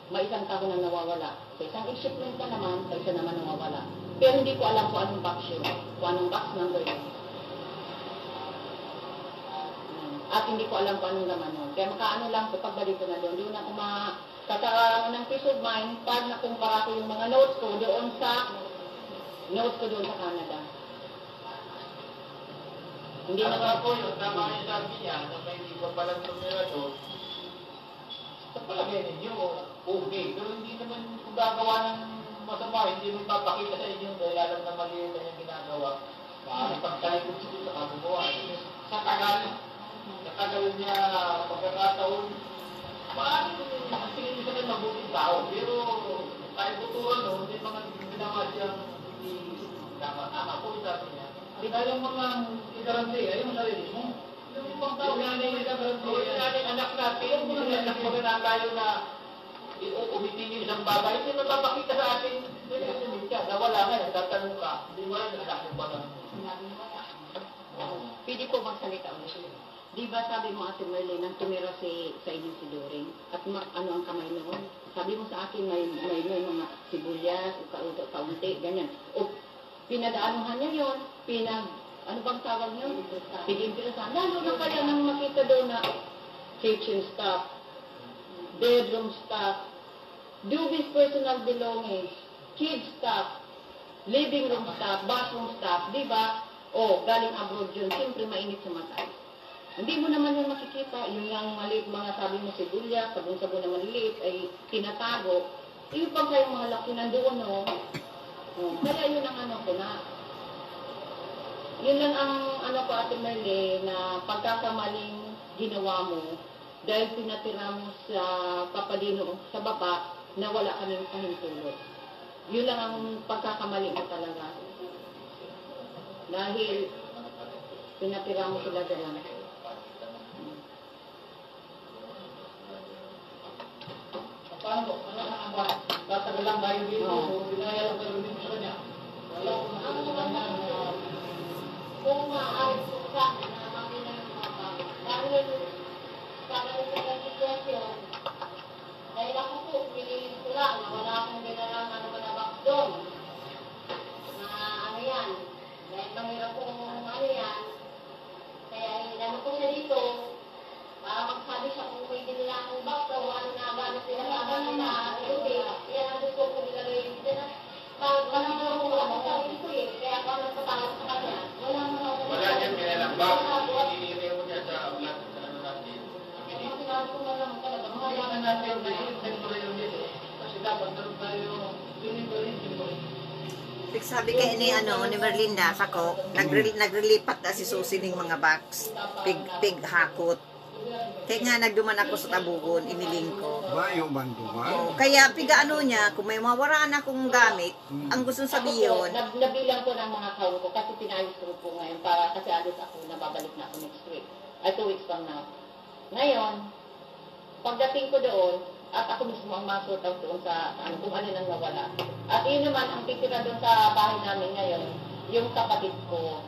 may isang tao na nawawala. Sa isang shipment na naman, sa isa naman nawawala. Pero hindi ko alam kung anong box yun, kung anong box number yun. At hindi ko alam kung anong laman yun. Kaya makaano lang ko, pagbalik ko na doon, doon ako kakaroon ng peace of mind pag nakumpara ko yung mga notes ko doon sa Canada. Hindi na
Tama po yun, tama yung sabi niya, na may iba palang tumira doon. Sa palagay ninyo, okay. Pero hindi naman kung gagawa ng masama, hindi mo ipapakita sa inyo dahil alam na mali yung kanyang ginagawa. Maaaring pagtalikod siguro sa kagugawa. Sa tagal niya pagkakataon, maaaring tingin niyo sa kanya mabuting tao. Pero tayo tutuan, no, hindi mga ginawa siyang hindi tama po yung sabi niya. Di ba yung mga igarantiya, yung sarili mo? Yung ibang tao, yung anak natin, yung anak mo na tayo na umitin yung isang bagay, hindi mapapakita sa atin, na wala nga, nagtatanong ka, hindi mo lang anak mo ba na?
Pwede ko magsalita ulit. Di ba sabi mo, Ate Merlin, nang tumira sa inyo si Doring, at ano ang kamay noon? Sabi mo sa akin, may mga sibuyas, kaunti, ganyan. O pinadaanuhan niya yun, ano bang tawag niyo? Pinimpilasan. Lalo na kaya nang makita doon na kitchen stuff, bedroom stuff, Dubis personal belongings, kids stuff, living room stuff, bathroom stuff, di ba? O, galing abroad yun, siyempre mainit sa mata. Hindi mo naman yung makikita, yung maliit mga sabi mo sibuyas, sabon-sabon na maliliit, ay tinatago. Yung pang kayong mga laki nandoon, no? Kaya yun ang ano ko na, yun lang ang ano ko, Ate Merle, na pagkakamaling ginawa mo dahil pinatira mo sa Papadino sa baba na wala kaming pahintulot. Yun lang ang pagkakamali mo talaga. Dahil pinatira mo sila doon.
Paano? Ano ang ba? Tatagal lang tayo dito.
Oo.
Binaya lang tayo dito sa kanya. Wala ko na kanya na
Kung maaari po sa akin na makina yung mga tao. Dahil sa ganitong sitwasyon, dahil ako po, piliin ko lang na wala akong ginalang ano ba na box doon. Na ano yan. Dahil mahirap kong ano yan. Kaya inano ko siya dito para magsabi siya kung may ginilang box o ano na gano'n sila sa nila. Yan ang gusto ko nilagay dito na. Pag walang ako ang sabi ko eh. Kaya ako nagpatawag sa kanya.
wala dyan kailang ba? Hinihintay mo dyan sa vlog sa ano natin. Kailangan natin na yung temporary yung dito. Kasi dapat meron tayo delivery.
Sabi kay ni ni Merlinda sako nagrilipat na si Susi ning mga box pig hakot. Kaya nga nagduman ako sa tabugon, iniling ko.
Bayo man duman.
Oh, kaya piga niya, kung may mawaraan akong gamit, ang gusto sabihin,
Nabilang ko ng mga kaon ko kasi pinayos ko po ngayon para kasi alis ako, nababalik na ako next week. Ay 2 weeks from now. Ngayon, pagdating ko doon, at ako mismo ang masort out doon sa kung ano nang nawala. At yun naman, ang titira doon sa bahay namin ngayon, yung kapatid ko.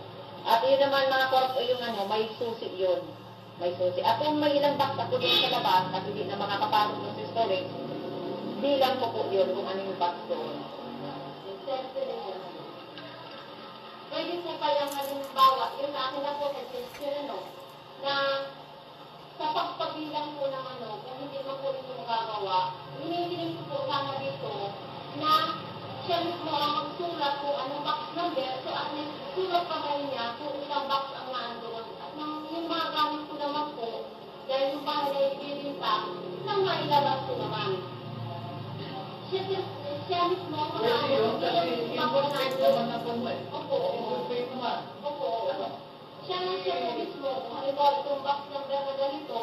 At yun naman mga korpo, yung may susi yun. May susi. At kung may ilang box ako doon sa labas, at hindi na makakapasok doon sa storage, bilang ko po yun kung ano yung box doon. Pwede po kayang halimbawa, yung sa akin na po, na sa pagpabilang po ng kung hindi mo po ito magagawa, hinihiling ko po sana dito na siya mismo ang magsulat kung anong box number, so at least sulat pa kayo niya kung ilang box ang naandoon. At yung mga gamit ko naman po, dahil yung bahay na ibilinta, nang mailabas ko naman. Siya mismo ang
Pwede yun, kasi
mag-ano.
incorporate naman na po mo eh.
Opo.
Incorporate naman.
Opo. Siya po mismo, kung halimbawa itong box number na ganito,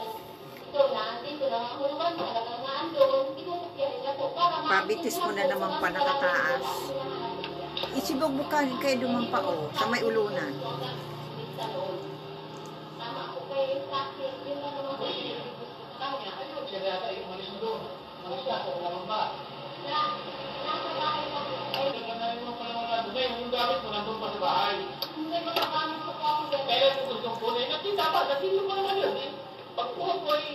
ito na, dito na ang hulugan mo, talagang naandun, ikukupyahin na po.
pabitis mo na naman pa nakataas. Isibugbukan kayo dumampa sa may ulunan.
Tama po kayo sa akin, yun na naman po yung kanya.
Ayun, siya yata yung umalis doon. Umalis na, kung naman ba?
Nasa bahay na po.
Ay, pagkanarin mo pala wala doon. Ngayon, yung gamit mo nandun pa sa bahay.
Hindi magagamit ko po ako dyan.
Kailan mo gustong kunin? At hindi dapat, at hindi mo naman yun eh. Pagkuha ko ay...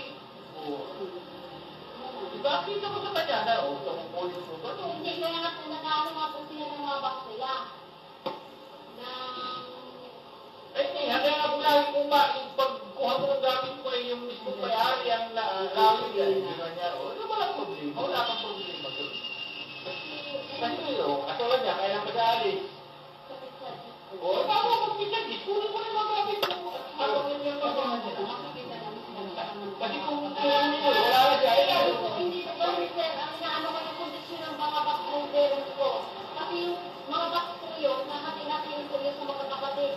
Diba, kita mo sa kanya na, ito mong kunin mo ba?
Hindi, kaya nga po nag-ano nga po sila ng mga box nila.
Ay, hindi. Hanggang ako lagi kung pagkuha mo ng gamit mo ay yung mismo may-ari ang gamit yan. Di ba niya? O, wala walang problema. Wala kang problema doon. Kasi yun, katulad niya, kaya mag-aalis. O, bago mag-pinagis, kunin mo na yung mga gamit mo. Ano yun yung mga gamit mo? Kasi kung kunin mo, wala na siya.
Hindi po kami, sir, ang inaano ko yung kondisyon ng mga box ng parents ko. Kasi yung mga box ko yun, nakating-nating ko yun sa mga kapatid.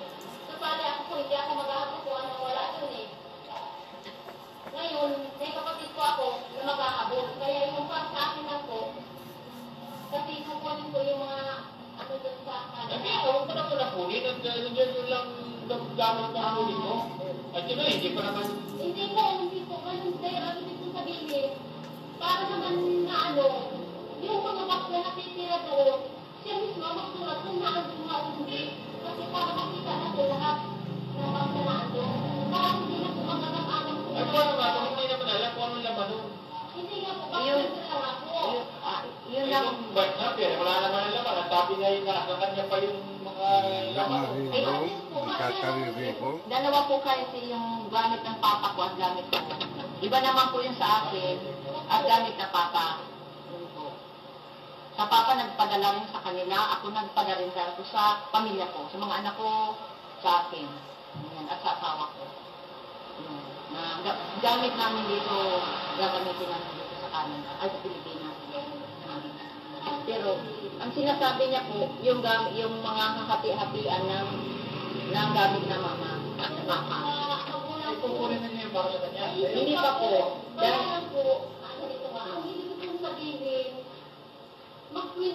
So, pala ako po, hindi ako mag-ahapon kung ano wala yun eh. Ngayon, may kapatid ko ako na mag-ahabol. Kaya yung pa sa akin lang po, kasi kukunin ko yung mga ano doon sa
Hindi,
kanila.
huwag mo na muna kunin. At nandiyan yun lang gamit na kunin mo. At yun na, hindi pa naman...
Hindi po. Ganun sir, ano dito sabihin? Para naman na yung mga box na natitira doon, siya mismo magsulat kung naandun nga o hindi. Kasi para makita na po lahat ng box na naandun. Para hindi na po magkakaalam po.
Ay, paano nga, kung hindi naman alam kung anong laman nun.
Hindi nga po, box
Yun.
na sila nga po.
Yun lang.
Yung bag na, pero wala naman ang laman. At sabi nga yung nasa kanya pa yung mga laman.
Kakariri ko.
Dalawa po kasi yung gamit ng papa ko at gamit ko. Iba naman po yung sa akin at gamit na papa. Yun po. Sa papa nagpadala rin sa kanila, ako nagpadala rin sa pamilya ko, sa mga anak ko, sa akin. Yan, at sa asawa ko. Yan. Na gamit namin dito, gagamitin namin dito sa Canada, ay sa Pilipinas. Pero ang sinasabi niya po, yung mga hati-hatian ng gamit na mama, na papa.
kukunin ninyo yung para sa kanya.
Hindi pa po. Dahil po, ganito nga, ang hindi ko pong sabihin,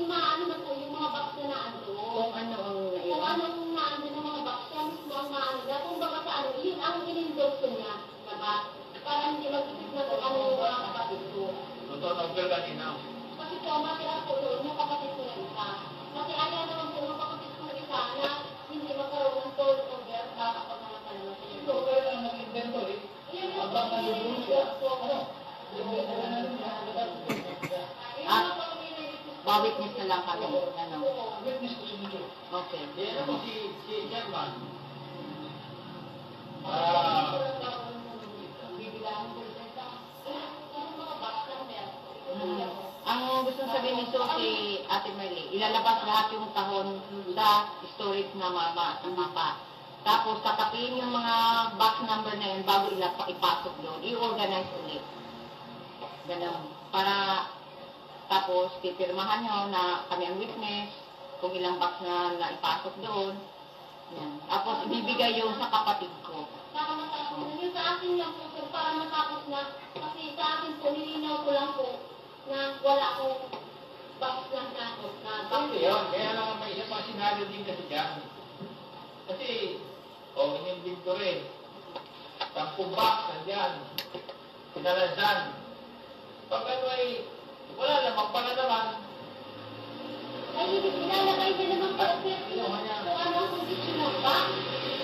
maano na po yung mga box na naando. Kung ano ang naiwan. Kung anong naando ng mga box, siya mismo ang naando na. Kung baka sa ano, yun ang in-endorse niya, diba? Para hindi mag-isip na kung ano yung mga kapatid ko.
Totoo na girl kanina.
Kasi po, matira po doon yung kapatid ko yung isa. Kasi ayaw naman po yung kapatid ko yung isa na hindi magkaroon ng toll over baka pag nalaman naman siya.
Ito, kaya lang nag-invento eh. Habang nalulunod siya. Ano?
At pa-witness na lang kami. Ano?
Witness ko si Nijo.
Okay.
Yan ako si German.
Ang gusto sabihin nito si Ate Merly, ilalabas lahat yung tahon sa storage na mama, ng mapa. Tapos tatapiin yung mga box number na yun bago ipasok doon. I-organize ulit. Ganun. Para tapos pipirmahan nyo na kami ang witness, kung ilang box na ipasok doon. Yan. Tapos ibibigay yung sa kapatid ko. Para matapos na. Yung sa akin lang po, sir, para matapos na. Kasi sa akin po, nilinaw ko lang po na wala akong box lang natin.
Kasi yun, kaya naman may isa pang senaryo din kasi dyan. Kasi, inindin ko rin. 10 box, nandyan. Pinalasan. Pag ano ay, wala namang pala naman.
Ay, ilalagay din naman po, sir, kung ano ang kondisyon ng box.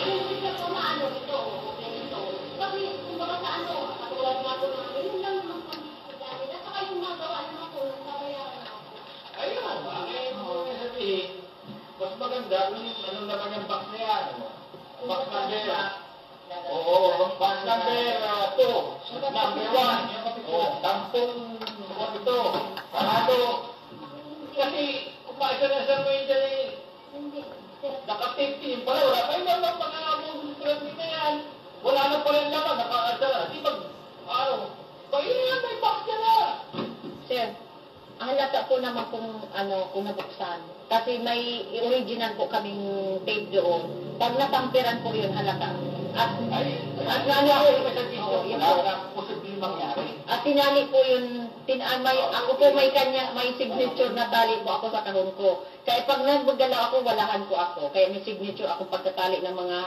Yung isa po maano ito, okay ito. Kasi, kung baka sa ano, katulad nga po namin, yun lang naman kondisyon namin. At saka yung magawa naman po, nagkabayaran ako.
Ayun, ang mga sabihin, mas maganda kung ano naman yung box na yan. Box number. Oo, box number 2. Number 1. Oo, tampong ito. Parado. Kasi, kung makikinasan mo yung dyan eh,
Hindi, sir.
naka-15 pala, wala pa yung mga pag-aabong na yan. Wala na pa rin naman, naka-asara. Di ba, kaya may box ka na.
Sir, halata po naman kung kung nabuksan. Kasi may original po kaming tape doon. Pag natampiran po yun, halata. At tinali po yun, ako po may signature na tali po ako sa kahon ko. Kaya pag naggalaw ako, walahan po ako. Kaya may signature ako pagkatali ng mga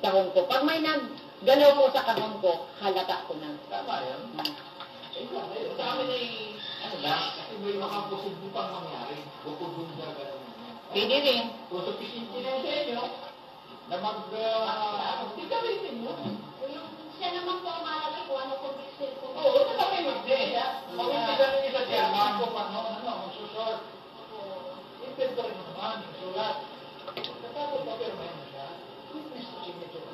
kahon ko. Pag may naggalaw po sa kahon ko, halata ko na.
Tama yun. Sa amin ay, kasi may makaposible pang mangyari. Bukod dun sa gano'n.
Pwede rin.
Kung sufficient na sa inyo, na di gamitin mo.
Siya naman po ang malaki ko, ano kung pixel ko.
Oo, ito na kayo mag-day. Pag-umpisa ninyo sa chairman, kung magsusort. Inventory mo naman, yung sulat. Katapos pa-perma mo siya. Witness to signature.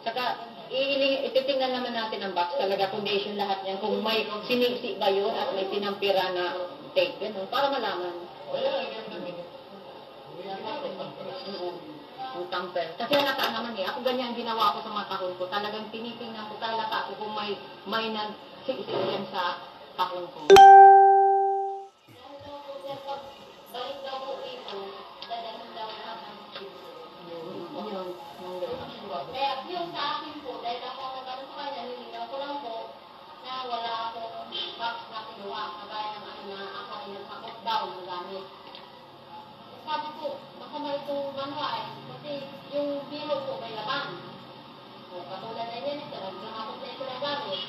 Saka, ititingnan naman natin ang box talaga, foundation lahat yan. Kung may sinisi ba yun at may tinampira na tape, gano'n, para malaman.
O yan, ganyan na minute.
Yung tamper. Kasi halata naman eh. Ako ganyan ginawa ko sa mga kahon ko. Talagang tinitingnan ko, halata ko kung may nagsisi yan sa kahon ko. Balik daw po ito, dadalhin daw natin yun. Kaya yung sa akin po, dahil ako nagano sa kanya, nilinaw ko lang po na wala akong box na kinuha, kagaya ng ano na ako ay nagsakot daw ng gamit. Sabi ko, masama itong manual, kasi yung biro ko may laman. So, katulad na yan, ito, nagkamakot na ito ng gamit.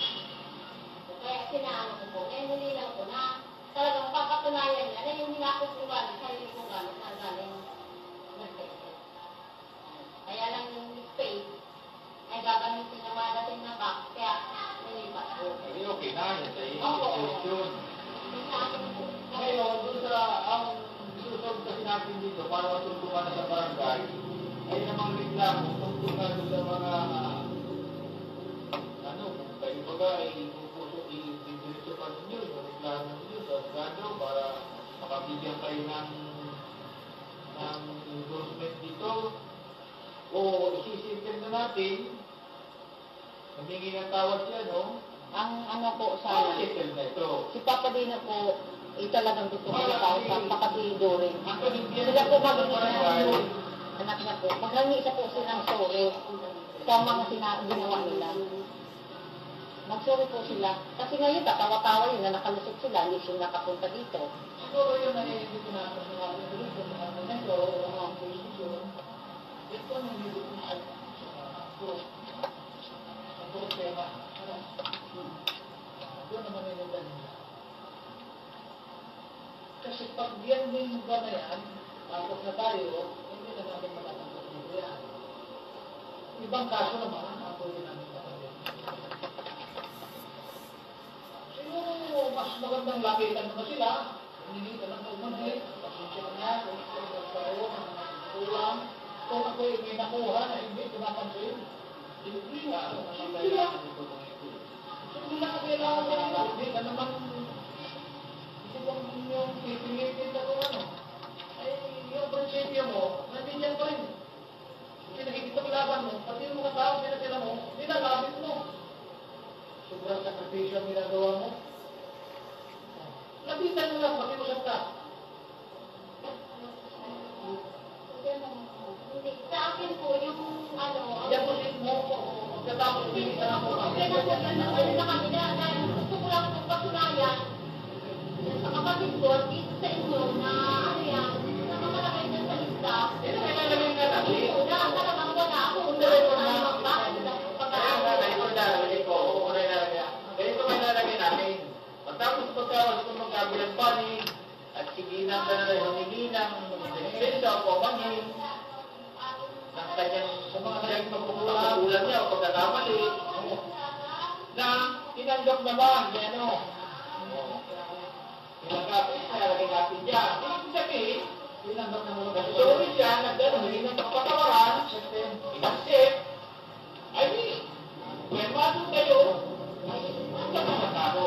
So, kaya sinaano ko po, kaya nilinaw ko na talagang papatunayan niya na yung hinakot ko gamit, sarili kong gamit na galing nag-test. Kaya lang yung space ay gagamitin na madating na box, kaya nilipat ko.
Hindi okay na, yan sa iyo.
Oo.
Yun. Ngayon, doon sa ang susunod kasi natin dito para matulungan na sa barangay ay namang reklamo tungkol na doon sa mga kayo baga ay pupuso i-diretso pa ninyo yung reklamo ninyo sa Sagado para makabigyan kayo ng endorsement dito o isisimple na natin humingi ng tawad siya, no?
Ang ano po sana,
Settle na ito.
si Papa Dina po, talagang gusto ko na tao sa Pakasido rin.
Ang pag-ibigyan
Sila po magiging
barangay,
anak niya po. Maghangi siya po silang sorry. sa mga ginawa nila. Mag-sorry po sila. Kasi ngayon, tatawa-tawa yun na nakalusot sila, hindi sila nakapunta dito.
Siguro yun ay hindi ko na sinabi dito, mga ganito, mga posisyon. Ito ang hindi ko na ang problema. Doon naman ay nagdali. Kasi pag yan din ba na yan, tapos na tayo, hindi na natin matatanggap dito yan. Ibang kaso naman, ang pwede namin matatanggap. Siguro, mas magandang lapitan mo sila. Hindi ka lang umagay. Pasensya ka na, kung nagkaroon ng kulang. Kung ako may nakuha na hindi ko napansin, hindi nga. Hindi lang. Hindi lang kailangan mo na. Hindi ka naman, hindi bang yung pipilitin na kung ano. Ay, yung prinsipyo mo, nandiyan pa rin. Kasi nakikipaglaban mo, pati yung mga tao pinatira mo, nilalapit mo. Sobrang sakripisyo ang ginagawa mo. Lapitan mo lang, makiusap ka.
Hindi. Sa akin po, yung ano,
Yan po din mo, pagkatapos hindi ka na po.
okay na po, ano na kami na, gusto ko lang itong patunayan sa kapatid ko, dito sa inyo, na ano yan, na makalagay dyan sa lista.
Ito may lalagay nga natin.
Na talagang wala ako, kung ano ba,
Ganito may lalagay namin. Pagtapos pagkawas ko magkabilang panig, at sige na humingi ng depensa o pamangin, ng kanyang sa mga kanyang pagkukulang niya o pagkakamali, na tinanggap naman ni ano. Tinanggap, nalagay natin dyan. Ibig sabihin, tinanggap naman ng sorry siya, nagdano'n, ng pagpatawaran, inaccept, ay di, may maso kayo, ay sa mga tao.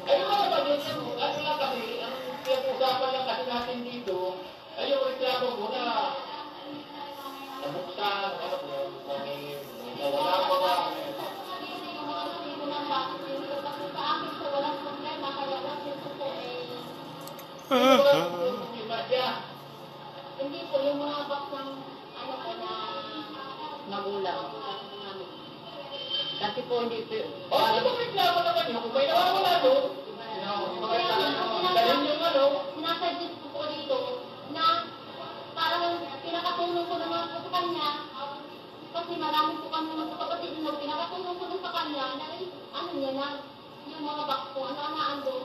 Ay mga bagay, ano lang kasi, ang pinag-usapan lang kasi natin dito, ay yung reklamo mo na nabuksan, ano po, kung may nawala ko ba,
Hindi po, yung mga box ng ano po na magulang. Kasi po hindi po,
o ano ba reklamo naman yun? Kung may nawawala doon, dalhin yung ano,
sinasuggest ko po dito na parang pinakatulong ko naman po sa kanya kasi marami po kami mga kapatid na pinakatulong ko na sa kanya na ano niya na yung mga box po, ano-anaan doon.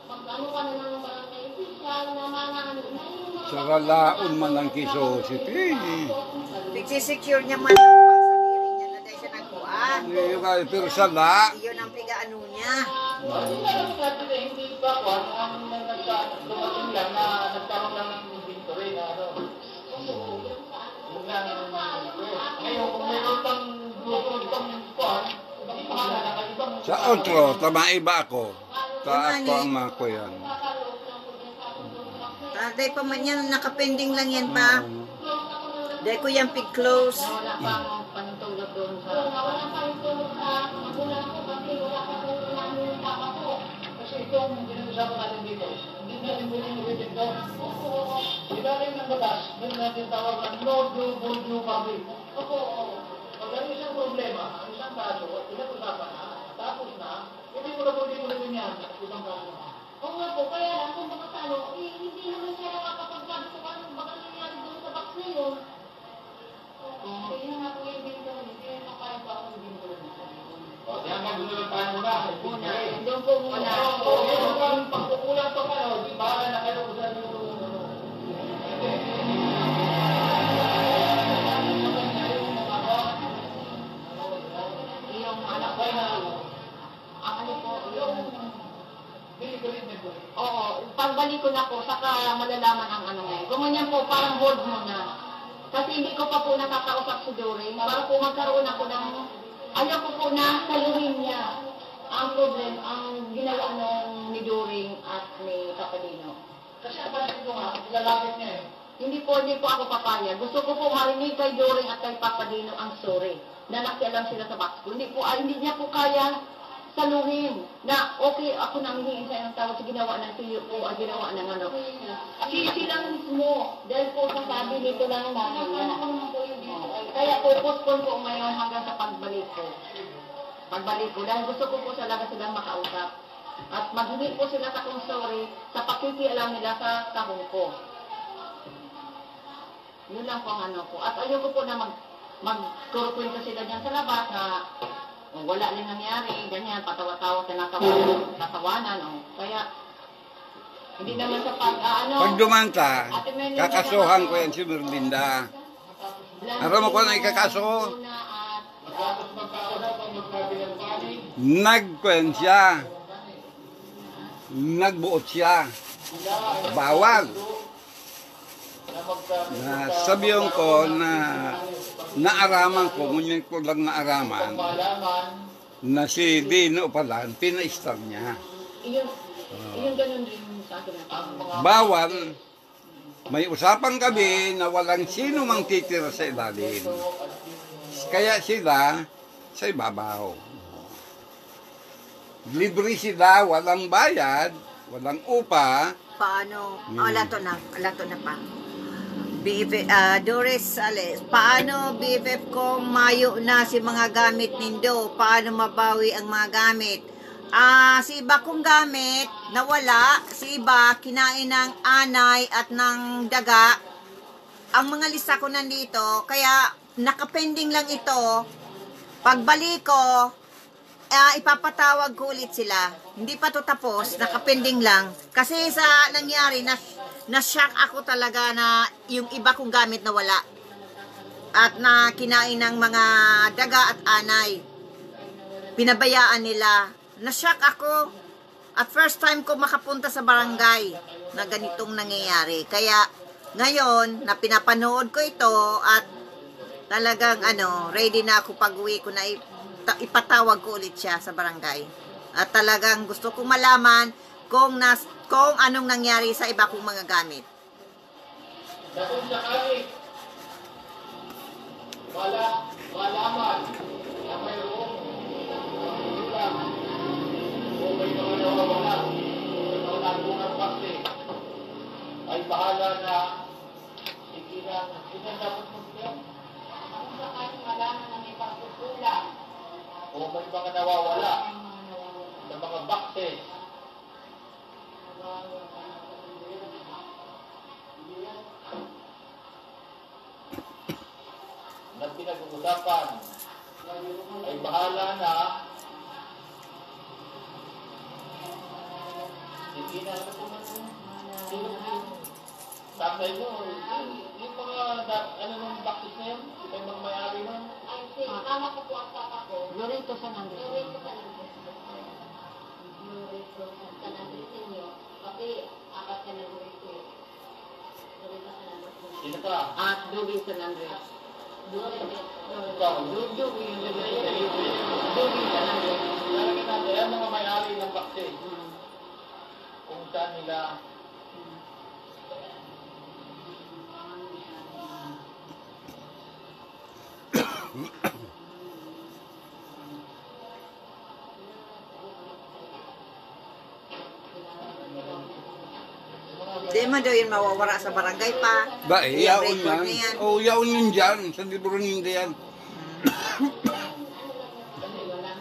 Mag-ano ka na ng barangay official na mga ano na yung mga
Sa kalaon man ang kiso si Pini.
Nagsisecure niya man ang sarili niya na dahil siya nagkuhan.
Pero sa la,
Iyon ang pigaano niya.
hindi na lang natin na hindi pa ko, ang dumating lang na nagkaroon lang ng inventory na ano. Yun lang, ngayon kung mayroon pang gusto pang kuhan, ibang pangalan na ibang
sa outro, tamaiba ako. Sa ako ang mga ko yan.
Dahil pa man yan, nakapending lang yan pa. Dahil ko yan pig-close.
wala pang panutulog doon sa... Wala pang tulog sa magulang ko kasi wala pang tulog namin yung papa ko.
kasi itong pinag-usapan natin dito, hindi natin pwedeng ulitin ito. Ilalim ng batas, doon natin tawag na no do voodoo public. Pag ano isang problema, ang isang kaso, at pinag-usapan na, tapos na, hindi mo na pwedeng ulitin yan, ibang kaso na.
Oo nga po, kaya lang kung baka sa ano, hindi naman siya nakakapagsabi kung ano baka nangyari doon sa box na yun. Yun nga po yung binto rin. Kaya nakaya po ako yung binto rin.
O, kaya magulang tayo muna.
Doon po muna.
O, yun ang pagkukulang pa kayo, di bahala na kayo kung saan yung
Yung anak ko na, ang ano po, yung... Oo, pagbalik ko na po, saka malalaman ang ano ngayon. Kung ganyan po, parang hold mo na. Kasi hindi ko pa po nakakausap si Doring. Para po magkaroon ako ng, ayaw ko po na saluhin niya ang problem, ang ginawa nung ni Doring at ni Papadino.
Kasi kapatid ko nga, ilalapit niya eh.
Hindi po ako papaya. Gusto ko po marinig kay Doring at kay Papadino ang sorry. Na nakialam sila sa box ko. Hindi niya po kaya saluhin na okay, ako nang hihingi sa'yo ng tawad sa ginawa ng tuyo ko o ginawa ng ano. Silang mismo, dahil po sa sabi nito lang namin na. Kaya po, postpone ko ngayon hanggang sa pagbalik ko. Dahil gusto ko po talaga silang makausap. At maghingi po sila sa kong sorry sa pakikialam nila sa kahon ko. Yun lang po ang ano ko. At ayoko po na magkurukwento sila dyan sa labas na wala rin nangyari, ganyan, patawa-tawa, tinatawanan. Kaya, hindi naman sa
Pag dumanta, kakasuhan ko yan si Merlinda. Aram mo ko na ikakaso? Nagkwen siya. Nagbuot siya. Bawal. Na sabihin ko na naaraman ko, ngunit ko lang naaraman na si Dino pala, pina-star niya.
Yung ganun rin sa akin.
Bawal. May usapang gabi na walang sino mang titira sa ilalim. Kaya sila sa ibabaw. Libre sila, walang bayad, walang upa.
Paano? Alato na pa. BFF, Doris Ales, paano BFF kung mayo na si mga gamit nindo? Paano mabawi ang mga gamit? Si iba kong gamit, nawala. Si iba, kinain ng anay at ng daga. Ang mga lista ko nandito, kaya nakapending lang ito. Pagbalik ko, ipapatawag ko ulit sila. Hindi pa to tapos, nakapending lang. Kasi sa nangyari, na-shock ako talaga na yung iba kong gamit na wala. At na kinain ng mga daga at anay. Pinabayaan nila. Na-shock ako. At first time ko makapunta sa barangay na ganitong nangyayari. Kaya ngayon, na pinapanood ko ito at talagang ready na ako pag-uwi ko na ipatawag ko ulit siya sa barangay. At talagang gusto kong malaman kung anong nangyari sa iba kong mga gamit.
Kung sakali, malaman na mayroong ulam o may mga nawawala may mga nagpungang bakte, ay bahala na sikilang dapat magsiyan.
Kung sakali malaman na may pagkukulang,
O may mga nawawala na mga bakte, na pinag-uusapan ay bahala na hindi na tatay mo yung mga nung baktis na yun may mga may-ari nun
kama ko po ang papa ko. Lorito sa Nandres. Kasi apat ka na Lorito. Lorito sa Nandres.
sino ka?
At Dugi sa Nandres.
Ikaw
Dugi yung Dugi sa Nandres.
lalagyan natin yan mga may-ari ng baktis kung saan nila
Di man daw yun mawawara sa barangay pa.
Ba, yaon
record na
yan. O, yaon yun dyan. Sa libro hindi yan.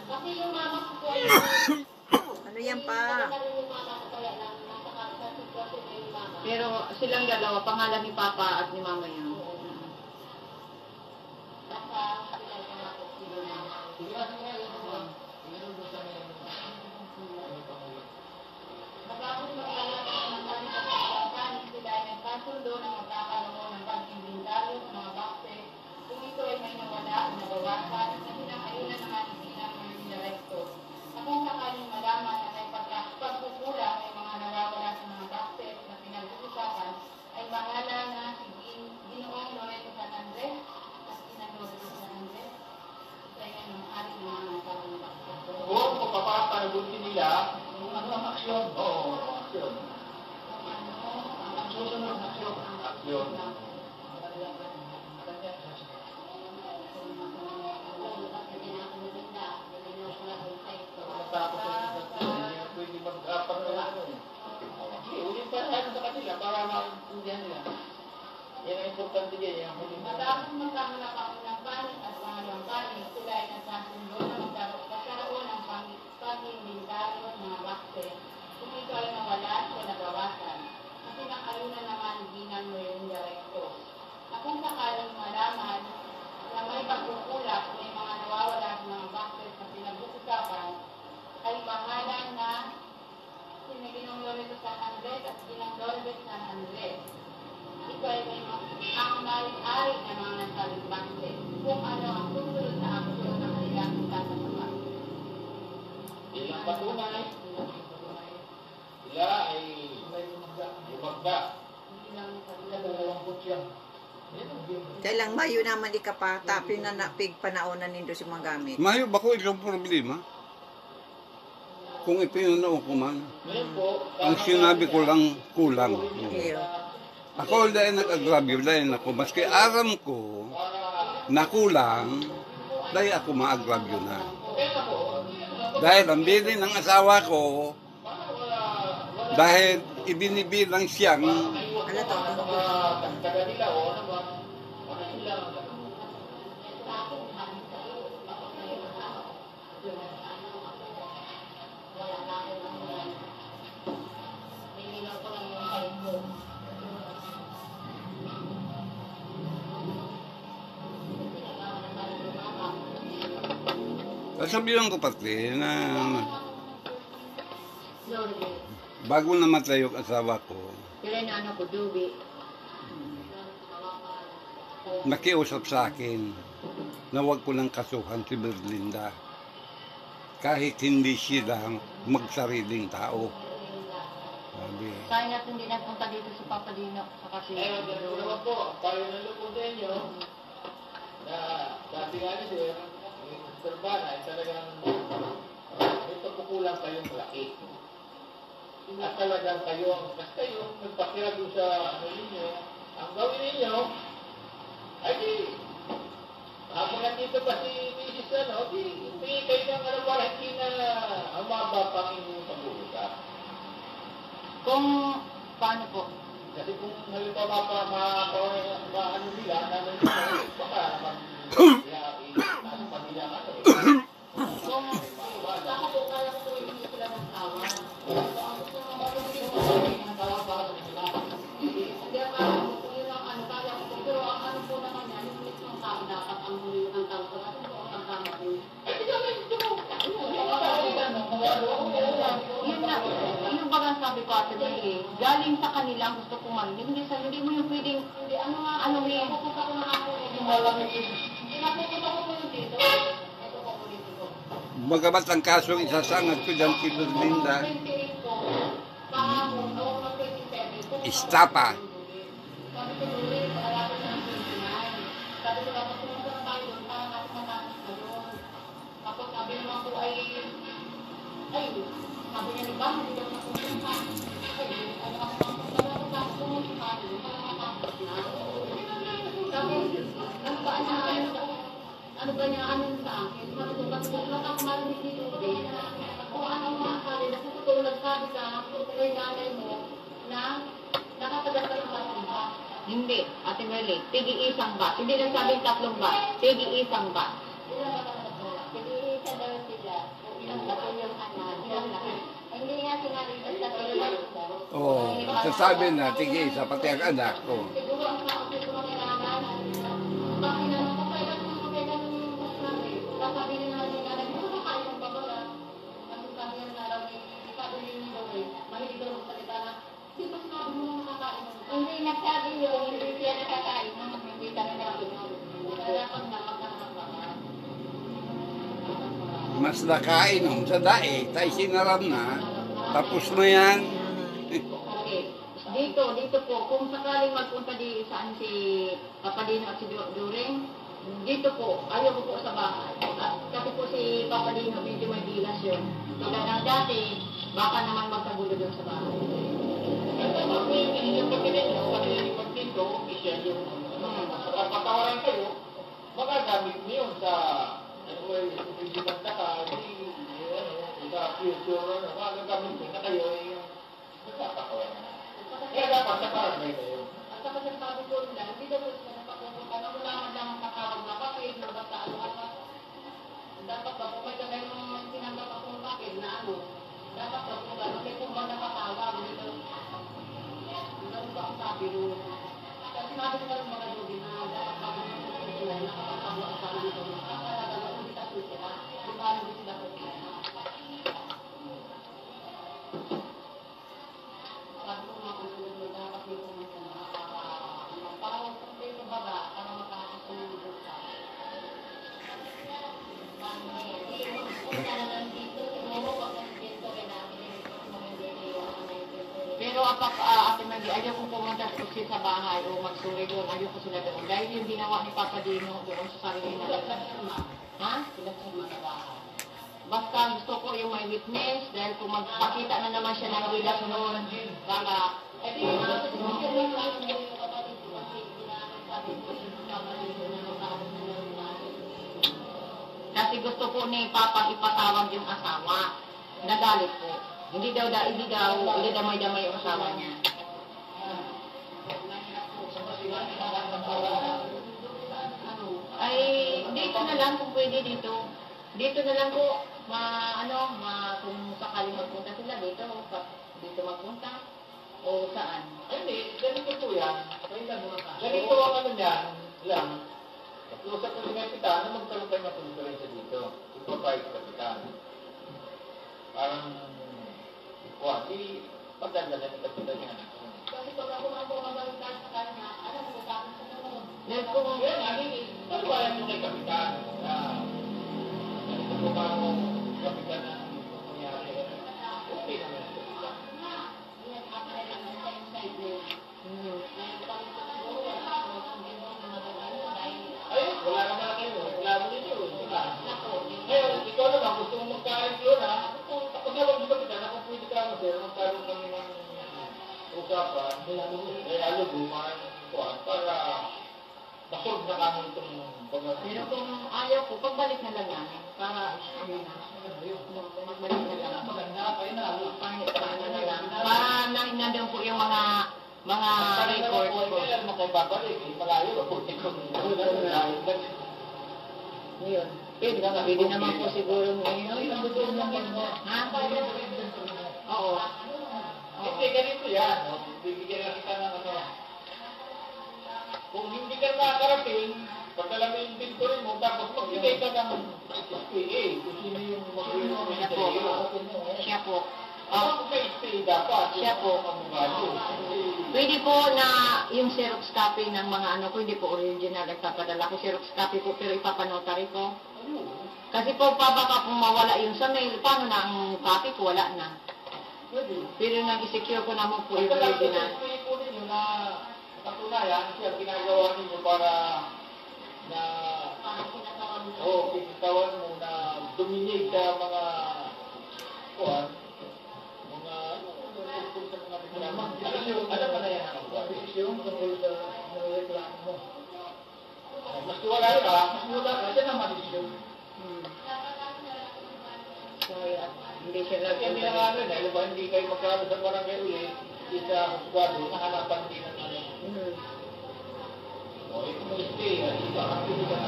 Kasi yung mama ko po
Ano yan pa?
pero silang dalawa, pangalan ni Papa at ni Mama yan. Nagkasundo na magkakaroon ng pag-inventaryo ng mga bakse kung ito ay may nawala, nabawasan at sinakayunan ng ating sinang direkto. At kung sakaling malaman na may pagkukulang ay mga nawawala sa mga bakse na pinag-uusapan ay bahala na si Ginoong Loreto San Andres at Inang Loreto San Andres. Ito ay ang ari ng mga nasabang bakse.
kung magpapatagutin nila ano ang aksyon? Oo, aksyon. Ang susunod na aksyon. matapos ang isang taon, hindi na pwede mag-apat na ano. Sige, ulit pa tayo sa kanila para maintindihan nila. Yan ang importante dyan, yan ang huling
Matapos magkahanap ako ng panig at pangalawang panig, sila ay nagkasundo na magkaroon ng pag-inventaryo at mga bakse. Kung ito ay nawalan o nabawasan, kasi nakalunan naman ginang mo yung direkto. Na kung sakaling malaman na may pagkukulak, may mga nawawala sa mga bakse na pinag-uusapan, ay pangalan na Ginong Loreto San Andres at Ginong Loreto San Andres. Ito ay ang may-ari ng mga nasabing bakse. Kung ano ang susunod na aksyon ng kanilang sasama.
Ilang patunay, sila ay lumagda.
Hindi lang
Dalawang kutsya.
Kailang mayo naman ikapa, tapin na napig panaunan nindo si mga gamit.
Mayo ba ko isang problema? Kung ipinunao ko man,
Ngayon po,
ang sinabi ko lang kulang.
Iyo.
Ako dahil nag-agrabyo dahil ako, maski aram ko na kulang, dahil ako ma-agrabyo na. Dahil ang bili ng asawa ko, dahil ibinibilang siyang
Ano to?
taga nila o ano ba? Ano sila ang
sasabihan ko pati na bago namatay yung asawa ko,
Sila na ano ko, Dubi.
nakiusap sa akin na huwag ko nang kasuhan si Berlinda kahit hindi sila magsariling tao. Sabi,
Kaya natin hindi nagpunta dito si Papa Dino sa kasi.
Ngayon, ganito naman po, ang payo ng lupon sa inyo, na sabi nga ni Sir, yung Turbana ay talagang may pagkukulang kayong malaki. At talagang kayo, mas kayo, nagpakira doon sa ano ninyo, ang gawin ninyo, ay di, habang nandito pa si Mrs. Ano, di, tingin kayo ng ano para hindi na ang mababa pang inyong pag-uusap.
Kung paano po?
Kasi kung halimbawa ano nila, namin baka naman ano pamilya ka to.
Kung baka po kaya ko hindi sila ng tawa. Ang gusto ng mga ng tawa para sa sila. Hindi ako kung yun ang ano kaya ko. Pero ang ano po naman yan, yung mismong tao dapat ang huli ng tao. Kasi po ang tama po.
Ay, di naman ito.
Yun na, yung bagang sabi ko ate May, galing sa kanila ang gusto kong marinig. Hindi mo yung pwedeng, ano nga, ano may, pupunta ko na ako. Pinapupunta ko po yung dito. Ito po ulit ko.
bagamat ang kasong isasangad ko dyan si Berlinda,
28 po, kahapon, ako mag 27 po.
istapa.
Sabi ko, ulit, alapin na ng 29. Sabi ko, dapat pumunta na tayo doon para natin matapos na doon. Tapos sabi naman po ay, sabi niya ni Bang, hindi daw napupunta. Ay, ano ako mapunta na ako tapos pumunta ka doon para matapos na. Tapos, ano ba niya ano sa akin? Sabi ko, ba't kung nakakamarin dito din? Kung anong makakali, na sa totoo nagsabi ka, kay nanay mo, na nakatagal ka ng tatlong ba? Hindi, Ate Merle, tigi-isang ba? Hindi lang sabing tatlong ba, tigi-isang ba? Tigi-isa daw sila, isang ba yung anak, ilang lahat. Hindi nga sinabi sa tatlong ba?
Oo, sasabi na, tige isa, pati ang anak ko.
Siguro ang tao ko kailangan, bakit naman ko kailangan mo kailangan yung mas namin. Sasabihin na namin na nagkakain ng babala. Kasi sabi nga raw ni sabi ni Lowe, mahilig daw magsalita na, di ba sinabi mo nakakain mo? Hindi nagsabi yun, hindi siya nakakain mo, hindi ka nakakain mo. Kaya pag nakakain
Mas nakainom sa dae, tayo sinaram na, tapos na yan.
Okay. Dito po, kung sakaling magpunta di saan si Papadino at si During, dito po, ayaw ko po sa bahay. At kasi po si Papadino, medyo may bilas yun. Tulad ng dati, baka naman magkagulo doon sa bahay.
Ito, kung yung pagkinig nyo, pag dito, isya yung patawaran kayo, magagamit niyo sa ano ba yung pagkikita ka, sa future, ano, magagamit ko na kayo yung magkakakawalan. Kaya dapat sa barangay kayo.
At saka sabi ko nila, hindi daw po sila napapupunta na wala man lang ang katawag na papel, na basta ano. Dapat ba kung may kagay mong tinanggap akong papel na ano, dapat ba kung gano'n, may kung ba nakatawag, hindi daw ba ang sabi doon. Kasi sinabi ko ng mga doon na dapat ba kung sila nakakatawa sa ano doon, para gano'n hindi ka sila, kung paano din sila po sila. Sabi ko nga kung sila doon, dapat may pumunta na para magpapay sa baba, para makakasunod doon sa pero Ate Maggie, ayaw kong pumunta sa bahay o magsuri doon, ayaw ko sila doon. Dahil yung ginawa ni Papa Dino doon sa sarili na ha? Basta gusto ko yung may witness, dahil kung magpakita na naman siya ng wilas noon, baka kasi gusto po ni Papa ipatawag yung asawa. Nagalit po. Hindi daw damay-damay yung asawa niya. Ay, dito na lang kung pwede dito. Dito na lang po, kung sakaling magpunta sila dito magpunta. O saan?
Hindi, ganito po yan. Ganito ang ano niyan, lang. Usap ko si Kapitan na magkaroon kayo ng konferensya dito. Ipapayag sa Kapitan. Parang, di maganda na ni Kapitan niya.
Kasi pag ako magbabalita sa kanya, alam ko bakit sa naman.
Kung yan, paliwalan mo kay Kapitan na ganito po ka mo Kapitan na nangyari. Okay naman si Kapitan. Ayun, wala naman kayo. Wala mo ninyo. Ngayon, ikaw naman, gusto mo magka-include ha? Kapag naman di Kapitan, ako pwede ka mo sir, magkaroon kami ng usapan, lalo gumaan para masolve na kami itong pag-asa.
Pero kung ayaw ko, pagbalik na lang namin. Para, magbalik na lang. Para nandun po yung mga record ko.
Kaya naman kayo babalik, malayo ba po?
Ngayon, pwede naman po siguro ngayon. Ha? Oo.
Hindi, ganito yan. Bibigyan na kita ng ano. Kung hindi ka nakakarating, pagkala mo yung inventory mo, tapos magbigay ka ng SPA, kung sino yung mag-renovate sa iyo.
Siya po.
Kung may SPA dapat,
Siya po. Pwede po na yung Xerox copy ng mga pwede po original nagpapadala ko Xerox copy po, pero ipapanotary ko. Kasi po, baka kung mawala yung sa mail, paano na ang copy ko, wala na. Pero nag-secure ko naman po yung original.
SPA po ninyo na katunayan, siya ginagawa ninyo para na pinatawan mo na duminig sa mga kuwan, mga tungkol sa mga reklamo. Ano pa na yan ang kuwan? Desisyon tungkol sa reklamo mo. Mas wala ka, siya naman desisyon.
Hindi siya
Kaya hindi na nga rin, alam ba, hindi kayo magkaroon sa barangay ulit, isa husgado, nahanapan din ng ano. O, ito mo stay, ito ang pilihan.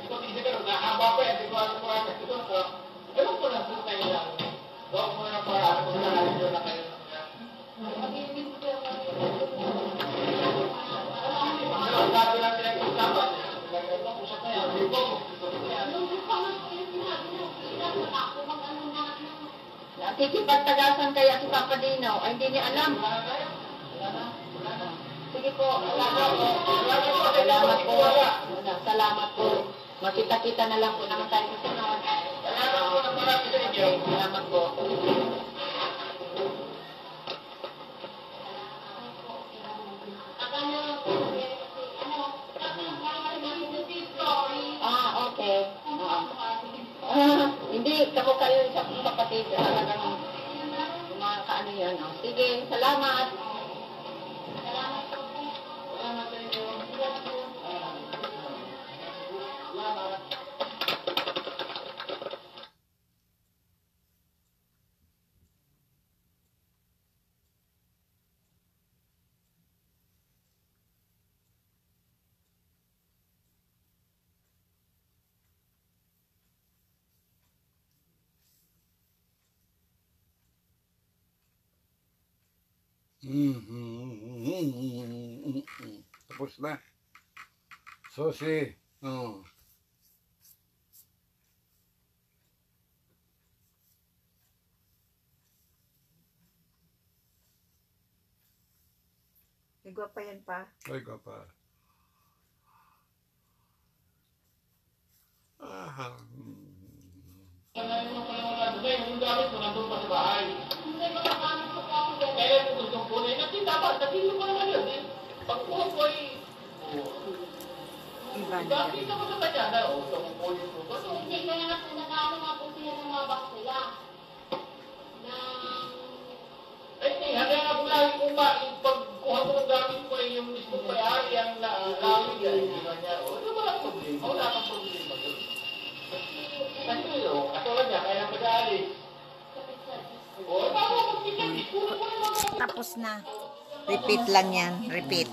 Ito, hindi ka rin, nahaba pa yan, di ba, ano pa, ito, ewan ko lang, kung kayo lang, gawin mo na para, kung nalito na kayo. Sabi lang sila yung usapan, usap na yan, di ba,
Nakikipagtagasan kaya si Papa Dino, ay hindi niya alam. Sige po, salamat po. Salamat po. Makita-kita na lang po naman tayo sa sunod. Salamat po. Okay. Hindi, kamo kayo sa kapatid. Talagang mga kaano yan. Sige, salamat. Salamat po. Salamat sa inyo. Salamat.
Tapos na. Susi. Oh.
Igwa pa yan pa.
Ay, kapa. Ah.
Yung gamit mo nandun pa sa bahay.
Hindi ko nakamit ko po ako dyan.
Kaya kung gusto ko kunin, kasi dapat, sabihin mo naman yun. Pagkuha ko ay,
Iba na
bakit
yan.
ako sa kanya na, ito kung kunin mo ba?
Hindi kaya nga nag-ano nga po sila ng mga box nila. Na
Ay, hindi, hanggang nga po lagi kung pagkuha ko ng gamit ko ay yung mismong may-ari ang naawin niya, hindi man niya, ano ba ang problema? Wala kang problema doon. Kasi yun, katulad niya, kaya mag-aalis. O, bago ako, kunin mo na naman.
Tapos na. Repeat lang yan. Repeat.